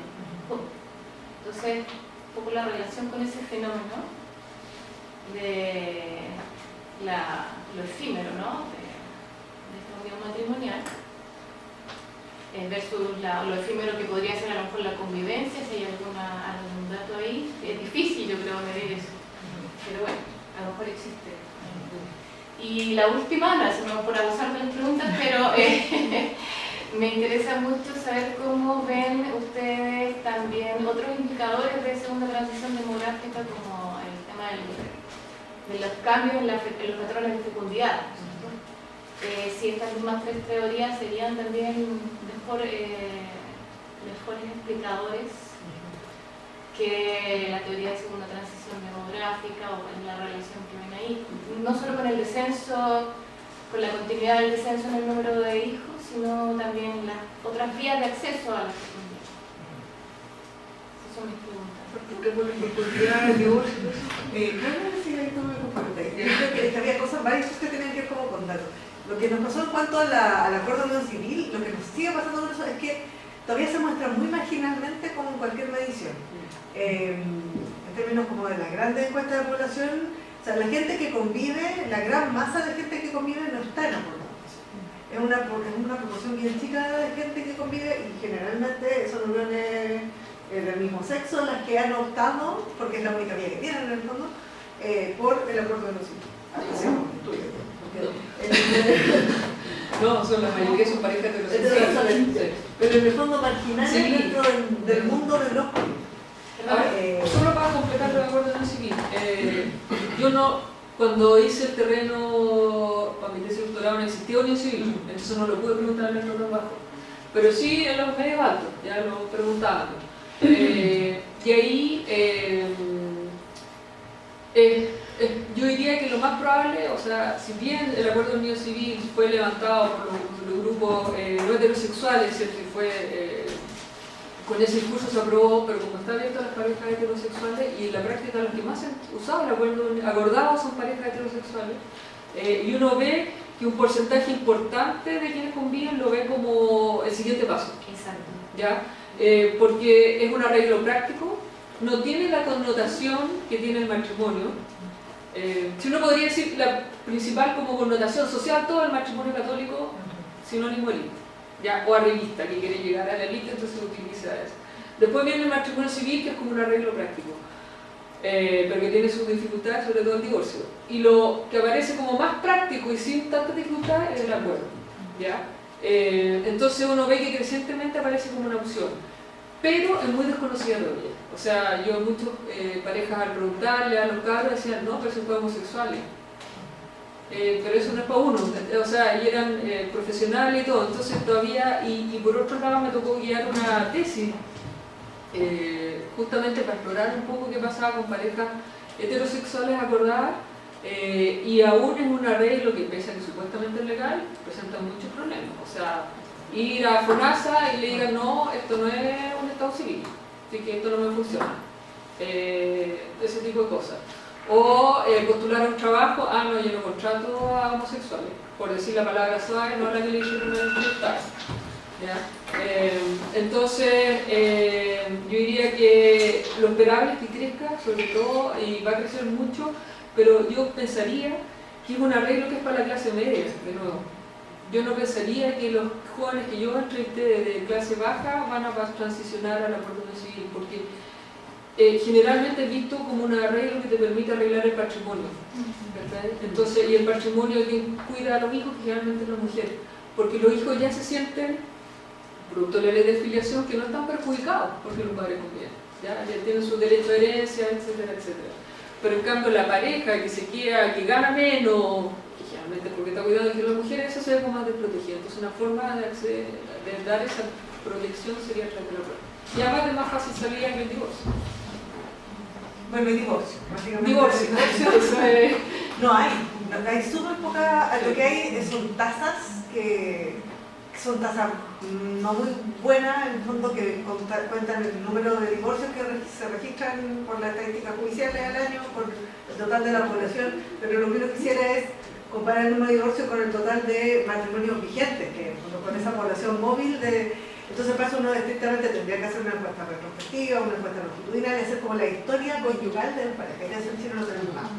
Entonces, un poco la relación con ese fenómeno de lo efímero, ¿no? de esta unión matrimonial. Versus lo efímero que podría ser a lo mejor la convivencia, si hay algún dato ahí. Es difícil, yo creo, medir eso, pero bueno, a lo mejor existe. Y la última, no hacemos por abusar de las preguntas, pero me interesa mucho saber cómo ven ustedes también otros indicadores de segunda transición demográfica, como el tema de los cambios en los patrones de fecundidad. Si estas mismas 3 teorías serían también mejores explicadores que la teoría de segunda transición demográfica o en la relación que ven ahí, no solo con el descenso, con la continuidad del descenso en el número de hijos, sino también las otras vías de acceso a la fecundidad. Esas son mis preguntas. Porque por la oportunidad del divorcio, ¿cómo decir ahí todo el comportamiento? Yo creo que había cosas, varias cosas que tenían que ver como con datos. Lo que nos pasó en cuanto al acuerdo de unión civil, lo que nos sigue pasando con eso es que todavía se muestra muy marginalmente como en cualquier medición. En términos como de las grandes encuestas de población, o sea, la gente que convive, la gran masa de gente que convive no está en acuerdo. Es una proporción bien chica de gente que convive y generalmente son uniones del mismo sexo las que han optado, porque es la única vía que tienen en el fondo, por el acuerdo de unión civil. No, son la mayoría son parejas heterosexuales. Pero en el fondo marginales dentro del mundo de los solo para completar el acuerdo de unión civil. Yo no, cuando hice el terreno para mi tesis de doctorado no existía unión civil, entonces no lo pude preguntar en el otro bajo. Pero sí en los medios altos, ya lo preguntaban. Y ahí yo diría que lo más probable, o sea, si bien el acuerdo de unión civil fue levantado por los grupos no heterosexuales, ¿cierto? Y fue, con ese discurso se aprobó, pero como está abierto a las parejas heterosexuales, y en la práctica los que más han usado el acuerdo acordado son parejas heterosexuales, y uno ve que un porcentaje importante de quienes conviven lo ve como el siguiente paso. Exacto. ¿Ya? Porque es un arreglo práctico, no tiene la connotación que tiene el matrimonio. Si uno podría decir la principal como connotación social, todo el matrimonio católico sinónimo elite, ¿ya? O arreglista, que quiere llegar a la elite, entonces utiliza eso. Después viene el matrimonio civil, que es como un arreglo práctico, pero que tiene sus dificultades, sobre todo el divorcio. Y lo que aparece como más práctico y sin tanta dificultad es el acuerdo, ¿ya? Entonces uno ve que crecientemente aparece como una opción, pero es muy desconocida todavía. O sea, yo muchas parejas al preguntarle a los cabros decían, no, pero son homosexuales. Pero eso no es para uno, o sea, y eran profesionales y todo, entonces todavía, y por otro lado me tocó guiar una tesis, justamente para explorar un poco qué pasaba con parejas heterosexuales acordadas, y aún en un arreglo que pese a que supuestamente es legal, presenta muchos problemas. O sea, ir a FONASA y le digan, no, esto no es un estado civil, así que esto no me funciona, ese tipo de cosas. O postular a un trabajo, no, yo no contrato a homosexuales, por decir la palabra suave, no la que le hicieron en el entrevistar. Entonces, yo diría que lo esperable es que crezca, sobre todo, y va a crecer mucho, pero yo pensaría que es un arreglo que es para la clase media, de nuevo. Yo no pensaría que los jóvenes que yo entrevisté de clase baja van a transicionar al acuerdo civil, porque generalmente es visto como un arreglo que te permite arreglar el patrimonio, ¿verdad? Entonces, y el patrimonio quien cuida a los hijos generalmente es la mujer, porque los hijos ya se sienten, producto de la ley de filiación, que no están perjudicados porque los padres conviven. ya tienen su derecho de herencia, etcétera, etcétera. Pero en cambio la pareja que se queda, que gana menos, que generalmente porque está cuidando de las mujeres, eso se ve como más desprotegido. Entonces una forma de dar esa protección sería a través de la prueba. Y además es más fácil salida que el divorcio. Bueno, y divorcio, básicamente. Divorcio, eso es... No hay súper poca, lo que hay son tasas que son tasas no muy buenas, en el fondo que cuentan el número de divorcios que se registran por las estadísticas judiciales al año, por el total de la población, pero lo que uno quisiera es comparar el número de divorcios con el total de matrimonios vigentes, que con esa población móvil entonces para eso uno estrictamente tendría que hacer una encuesta retrospectiva, una encuesta longitudinal y hacer como la historia conyugal de la pareja, que eso en Chile no tenemos más.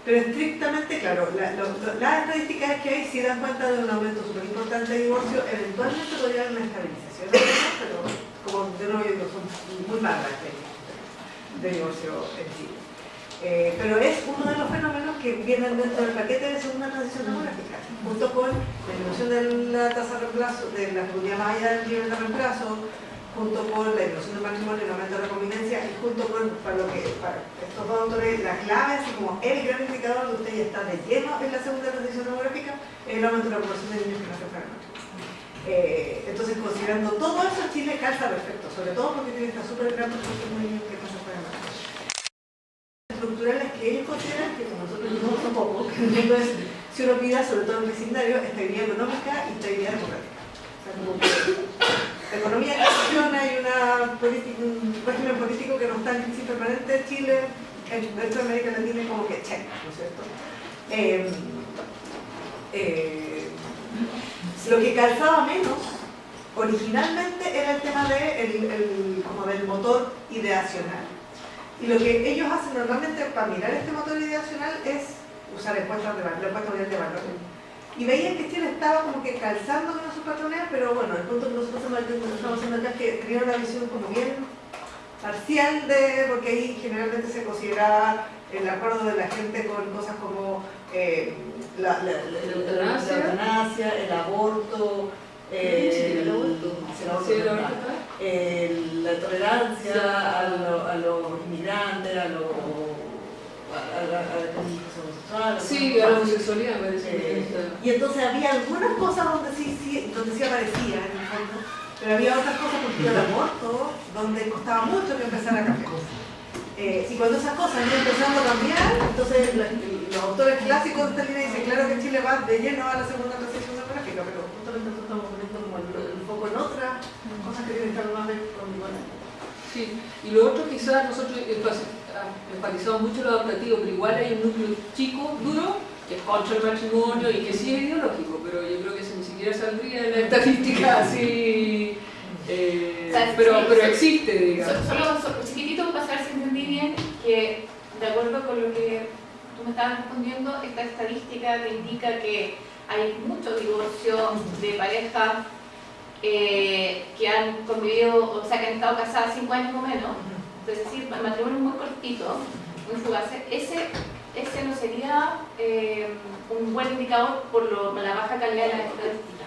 Pero estrictamente, claro, las estadísticas que hay sí dan cuenta de un aumento súper importante de divorcio, eventualmente podría haber una estabilización, pero como de nuevo yo digo, son muy malas las estadísticas de divorcio en Chile. Pero es uno de los fenómenos que vienen dentro del paquete de segunda transición demográfica, junto con la disminución de la tasa de reemplazo, de la comunidad más allá del nivel de reemplazo, junto con la disminución del matrimonio, el aumento de la convivencia y junto con, para estos dos autores, la clave, así como el gran indicador de usted ya está de lleno en la segunda transición demográfica, es el aumento de la población de niños que nacen para el matrimonio. Entonces, considerando todo eso, Chile calza perfecto, sobre todo porque tiene esta súper gran proporción de niños que nacen para el matrimonio. Estructurales que ellos consideran, que como nosotros no tampoco, que el mundo es, si uno pida, sobre todo en vecindario, estabilidad económica y estabilidad democrática. O sea, como que la economía que funciona y un régimen político que no está en crisis permanente, Chile, dentro de América Latina, es como que check, ¿no es cierto? Lo que calzaba menos originalmente era el tema como del motor ideacional. Y lo que ellos hacen normalmente para mirar este motor ideacional es usar encuestas mundial de valor. Y veían que Chile estaba como que calzando con sus patrones, pero bueno, el punto que nosotros estamos haciendo acá es que tenían una visión como bien parcial porque ahí generalmente se consideraba el acuerdo de la gente con cosas como la eutanasia, el aborto, la tolerancia a los inmigrantes, a la homosexual. Sí, a la homosexualidad me parece. Y entonces había algunas cosas donde sí aparecía en el fondo, pero había otras cosas, por ejemplo el aborto, donde costaba mucho que empezara a cambiar. Y cuando esas cosas iban empezando a cambiar, entonces los autores clásicos de esta línea dicen, claro que Chile va de lleno a la segunda transición demográfica, pero justamente nosotros estamos poniendo como el foco en otras cosas que tienen que estar más condicionadas. Sí, y lo otro quizás nosotros enfatizamos mucho lo adaptativo, pero igual hay un núcleo chico, duro, que es contra el matrimonio y que sí es ideológico, pero yo creo que eso ni siquiera saldría de la estadística así, pero existe, digamos. Solo chiquitito para saber si entendí bien, que de acuerdo con lo que tú me estabas respondiendo, esta estadística te indica que hay muchos divorcios de parejas que han convivido, o sea, que han estado casadas 5 años o menos, es decir, matrimonios muy cortitos, muy fugaces. Ese no sería un buen indicador por la baja calidad de las estadísticas.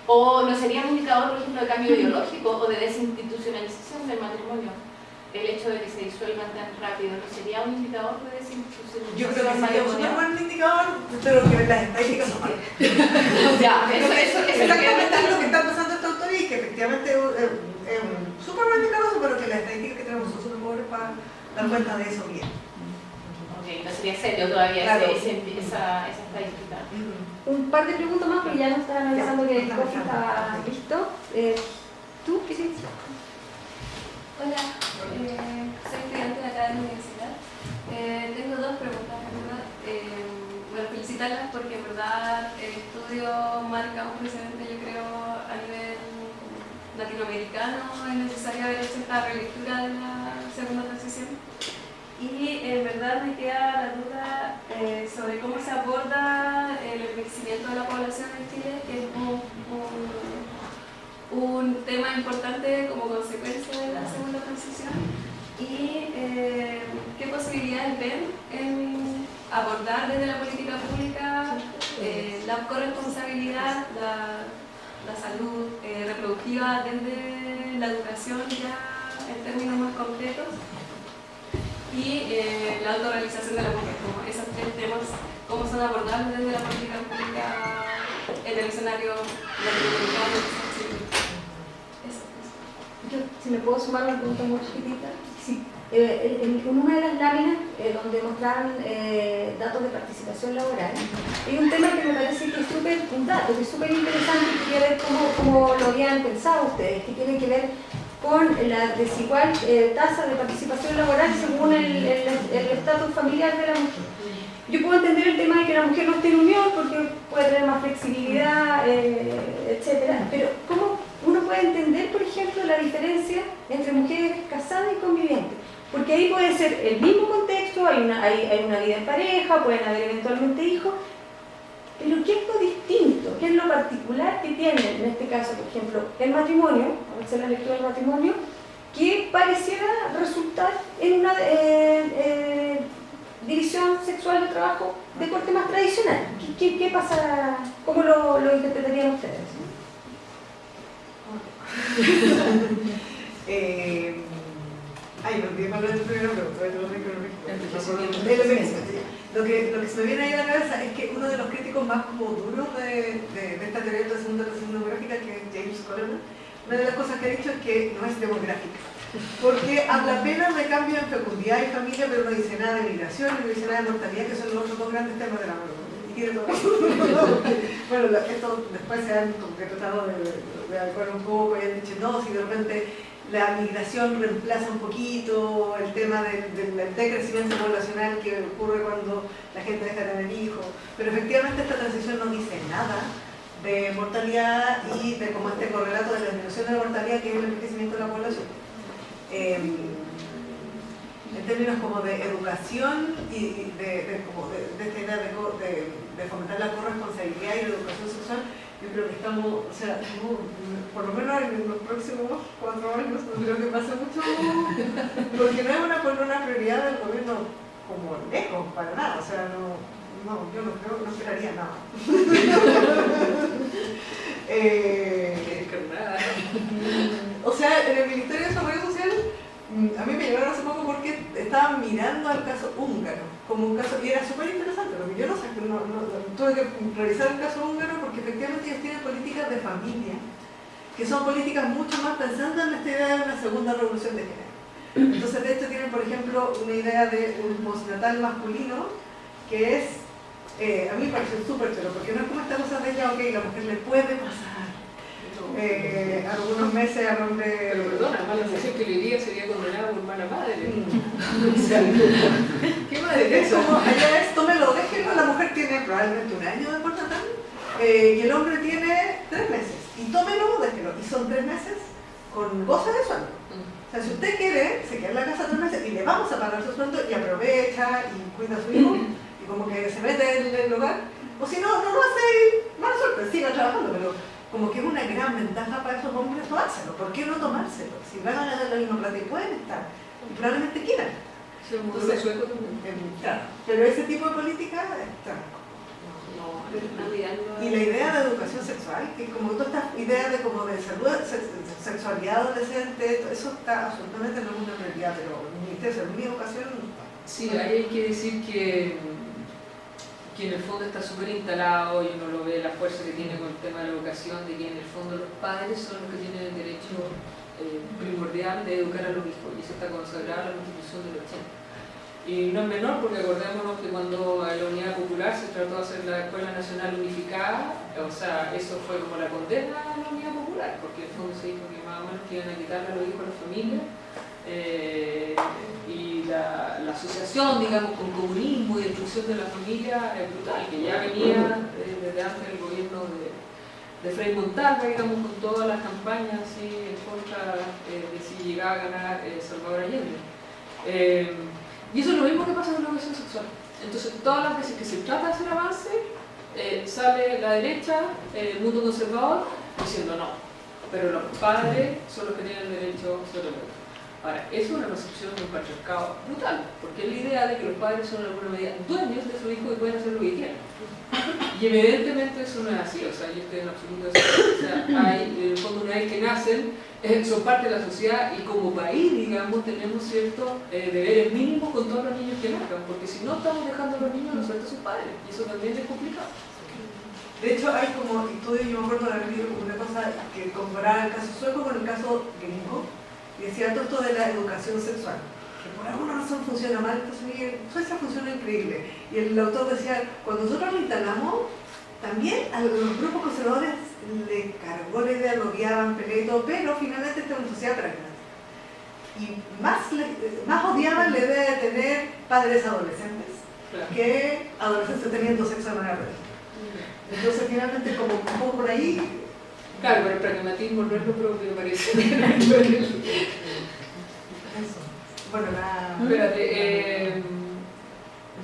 O no sería un indicador, por ejemplo, de cambio ideológico o de desinstitucionalización del matrimonio. El hecho de que se disuelvan tan rápido, ¿no sería un indicador de desinstitucionalización? Yo creo que sería un súper buen indicador, pero que las estadísticas son malas. Ya, eso es exactamente lo que está pasando esta autoría y que efectivamente es un súper buen indicador, pero que las estadísticas que tenemos son súper pobres para dar cuenta de eso bien. Ok, no sería serio todavía claro. esa estadística. Un par de preguntas más, porque ya nos están avisando que el coffee está listo. ¿Tú qué dices? Hola, soy estudiante de acá de la universidad. Tengo dos preguntas, en verdad. Bueno, felicitarlas porque en verdad el estudio marca un precedente, yo creo, a nivel latinoamericano. Es necesario haber hecho esta relectura de la segunda transición. Y en verdad me queda la duda sobre cómo se aborda el envejecimiento de la población en Chile, que es un tema importante como consecuencia de la segunda transición, y qué posibilidades ven en abordar desde la política pública la corresponsabilidad, la salud reproductiva desde la educación ya en términos más concretos y la autorrealización de la mujer, como esos tres temas, cómo son abordados desde la política pública en el escenario latinoamericano. Yo, si me puedo sumar una pregunta muy chiquitita. Sí. En una de las láminas donde mostraban datos de participación laboral, hay un tema que me parece que es un dato que es súper interesante y quería ver cómo lo habían pensado ustedes, que tiene que ver con la desigual tasa de participación laboral según el estatus familiar de la mujer. Yo puedo entender el tema de que la mujer no esté en unión porque puede tener más flexibilidad, etcétera, pero ¿cómo uno puede entender, por ejemplo, la diferencia entre mujeres casadas y convivientes? Porque ahí puede ser el mismo contexto, hay una vida en pareja, pueden haber eventualmente hijos, pero ¿qué es lo distinto? ¿Qué es lo particular que tiene, en este caso, por ejemplo, el matrimonio, al hacer la lectura del matrimonio, que pareciera resultar en una división sexual de trabajo de corte más tradicional? ¿Qué pasa? ¿Cómo lo interpretarían ustedes? Ay, no olvidé hablar del primero, pero lo que se me viene ahí a la cabeza es que uno de los críticos más como duros de esta teoría de la segunda relación demográfica, que es James Coleman, una de las cosas que ha dicho es que no es demográfica, porque habla apenas de cambio en fecundidad y familia, pero no dice nada de migración, no dice nada de mortalidad, que son los otros dos grandes temas de la mano. Bueno, esto después se han como que tratado de adecuar un poco y han dicho no, si de repente la migración reemplaza un poquito el tema del decrecimiento poblacional que ocurre cuando la gente deja de tener hijos, pero efectivamente esta transición no dice nada de mortalidad y de como este correlato de la disminución de la mortalidad que es el envejecimiento de la población. En términos como de educación y de esta idea de fomentar la corresponsabilidad y la educación sexual, yo creo que estamos, o sea, por lo menos en los próximos 4 años, no creo que pase mucho, porque no es una prioridad del gobierno como lejos, para nada, o sea, yo no creo, no esperaría nada. O sea, en el Ministerio de Desarrollo Social, a mí me llegaron hace poco porque estaban mirando al caso húngaro, como un caso, y era súper interesante, porque yo no sé, tuve que revisar el caso húngaro porque efectivamente ellos tienen políticas de familia, que son políticas mucho más pensando en esta idea de una segunda revolución de género. Entonces, de hecho, tienen, por ejemplo, una idea de un postnatal masculino, que es, a mí me pareció súper chulo, porque no es como esta cosa de ella, ok, la mujer le puede pasar algunos meses al hombre. Pero perdona, mala mujer que hoy día sería condenada por mala madre. ¿Qué madre? Es como, allá es, tómelo, déjelo, la mujer tiene probablemente 1 año de postnatal y el hombre tiene 3 meses. Y tómelo, déjelo. Y son 3 meses con goce de sueldo. O sea, si usted quiere, se queda en la casa 3 meses y le vamos a pagar su sueldo y aprovecha y cuida a su hijo y como que se mete en el hogar. O si no, no lo hace, mala suerte, siga trabajando, pero como que es una gran ventaja para esos hombres tomárselo. ¿Por qué no tomárselo? Si van a ganar la misma plata y pueden estar, y probablemente quieran. Entonces, claro, pero ese tipo de política está. Y la idea de educación sexual, que como toda esta idea de como de salud, sexualidad adolescente, eso está absolutamente no es una prioridad, pero el Ministerio de Salud y Educación no está. Sí, ahí hay que decir que en el fondo está súper instalado y uno lo ve la fuerza que tiene con el tema de la educación, de que en el fondo los padres son los que tienen el derecho primordial de educar a los hijos, y eso está consagrado en la Constitución del 80. Y no es menor porque acordémonos que cuando en la Unidad Popular se trató de hacer la Escuela Nacional Unificada, o sea, eso fue como la condena a la Unidad Popular, porque en el fondo se dijo que más o menos que iban a quitarle a los hijos a la familia. Y la asociación, digamos, con comunismo y destrucción de la familia es brutal, que ya venía desde antes del gobierno de Frei Montalva, digamos, con todas las campañas así, en contra de si llegaba a ganar Salvador Allende. Y eso es lo mismo que pasa con la educación sexual. Entonces, todas las veces que se trata de hacer avance, sale la derecha, el mundo conservador, diciendo no, pero los padres son los que tienen el derecho sobre el otro. Ahora, eso es una percepción de un patriarcado brutal, porque es la idea de que los padres son en alguna medida dueños de su hijo y pueden hacer lo que quieran. Y evidentemente eso no es así, o sea, yo estoy en absoluto desacuerdo. O sea, hay en el fondo una vez que nacen, son parte de la sociedad y como país, digamos, tenemos ciertos deberes mínimos con todos los niños que nazcan, porque si no estamos dejando a los niños a los sueltos de sus padres, y eso también es complicado. De hecho, hay como estudios, yo me acuerdo de haber leído como una cosa que comparaba el caso sueco con el caso gringo, y decía todo esto de la educación sexual, que por alguna razón funciona mal, entonces en Suecia funciona increíble. Y el autor decía, cuando nosotros lo instalamos, también a los grupos conservadores le cargó la idea, lo odiaban, peleé y todo, pero finalmente esta es una sociedad pragmática. Y más odiaban la idea de tener padres adolescentes que adolescentes teniendo sexo de manera real. Entonces finalmente como un poco por ahí... Claro, pero el pragmatismo no es lo propio, parece. Eso. Bueno, Espérate, el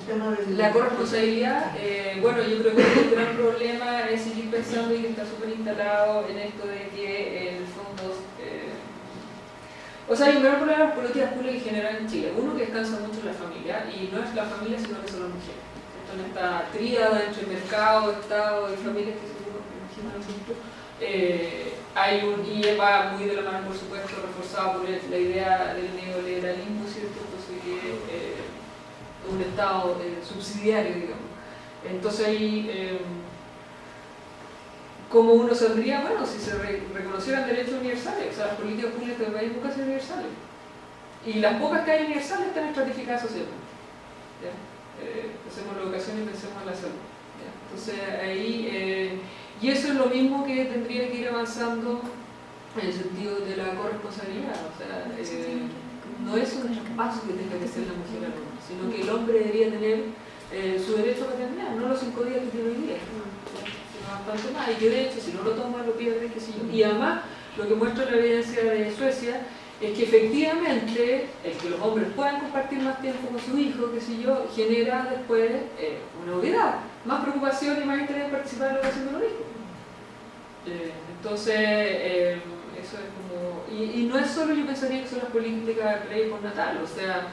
tema de la corresponsabilidad, bueno, yo creo que el gran problema es seguir pensando y que está súper instalado en esto de que en el fondo... o sea, hay un gran problema en las políticas públicas en general en Chile. Uno, que descansa mucho en la familia, y no es la familia, sino que son las mujeres. En esta tríada entre mercado, Estado y familias que seguro que imaginan el punto, hay y va muy de la mano, por supuesto, reforzado por la idea del neoliberalismo, ¿cierto? Entonces, que un Estado subsidiario, digamos. Entonces ahí, ¿cómo uno saldría? Bueno, si se reconocieran derechos universales, o sea, las políticas públicas del país nunca son universales. Y las pocas que hay universales están estratificadas socialmente. ¿Ya? Hacemos la educación y pensemos en la salud. ¿Ya? Entonces ahí, y eso es lo mismo que tendría que ir avanzando en el sentido de la corresponsabilidad. O sea, no es un traspaso que tenga que ser la mujer al hombre, sino que el hombre debería tener su derecho a paternidad, no los 5 días que tiene hoy día, sino bastante más, y que de hecho si no lo toma lo pierde, qué sé yo. Y además lo que muestra la evidencia de Suecia es que efectivamente el que los hombres puedan compartir más tiempo con su hijo, qué sé yo, genera después una obviedad, más preocupación y más interés en participar en la educación de los hijos. Entonces, eso es como... Y no es solo, yo pensaría que son las políticas de ley postnatal, o sea,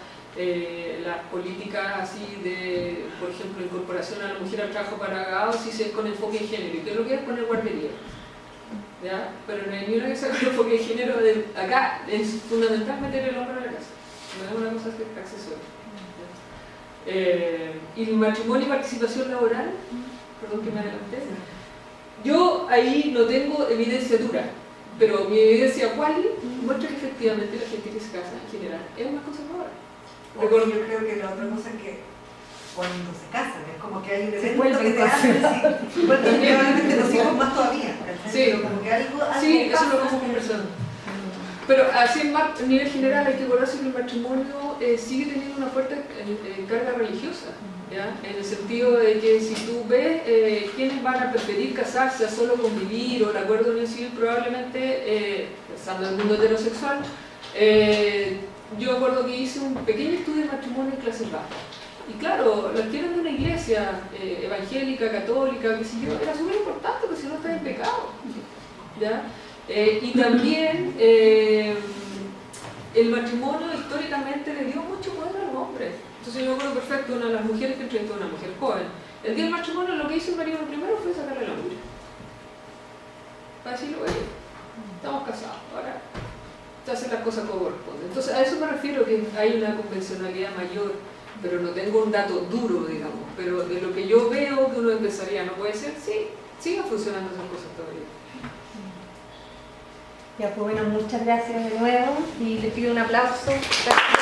las políticas así de, por ejemplo, incorporación a la mujer al trabajo pagado, si es con enfoque de género, y que lo que es poner guardería. ¿Ya? Pero no hay ni una que sea con enfoque de género, acá es fundamental meter el hombre en la casa, no es una cosa que es accesoria. Y el matrimonio y participación laboral, perdón que me adelanté, yo ahí no tengo evidencia dura, pero mi evidencia cual muestra que efectivamente la gente que se casa en general es más conservadora. Yo creo que la otra cosa es que cuando se casan, es como que hay un evento vuelven que te hace así, igual que probablemente los hijos más todavía, ¿cachai? Sí. Pero como que algo Sí, eso pasa, es lo que estamos conversando. Pero así a nivel general hay que acordarse que el matrimonio sigue teniendo una fuerte carga religiosa, ¿ya? En el sentido de que si tú ves quiénes van a preferir casarse a solo convivir o el acuerdo de unión civil, probablemente, pensando en el mundo heterosexual, yo recuerdo que hice un pequeño estudio de matrimonio en clases bajas. Y claro, los que eran de una iglesia evangélica, católica, qué sé yo, era súper importante porque si no estás en pecado, ¿ya? Y también el matrimonio históricamente le dio mucho poder a los hombres. Entonces yo me acuerdo perfecto, una de las mujeres que entrevistó a una mujer joven, el día del matrimonio lo que hizo María primero fue sacarle la mujer. Para decirlo, oye, estamos casados, ahora se hacen las cosas como corresponde. Entonces a eso me refiero, que hay una convencionalidad mayor, pero no tengo un dato duro, digamos, pero de lo que yo veo que uno empezaría, no puede ser, sí, sigan funcionando esas cosas todavía. Ya, pues bueno, muchas gracias de nuevo y les pido un aplauso. Gracias.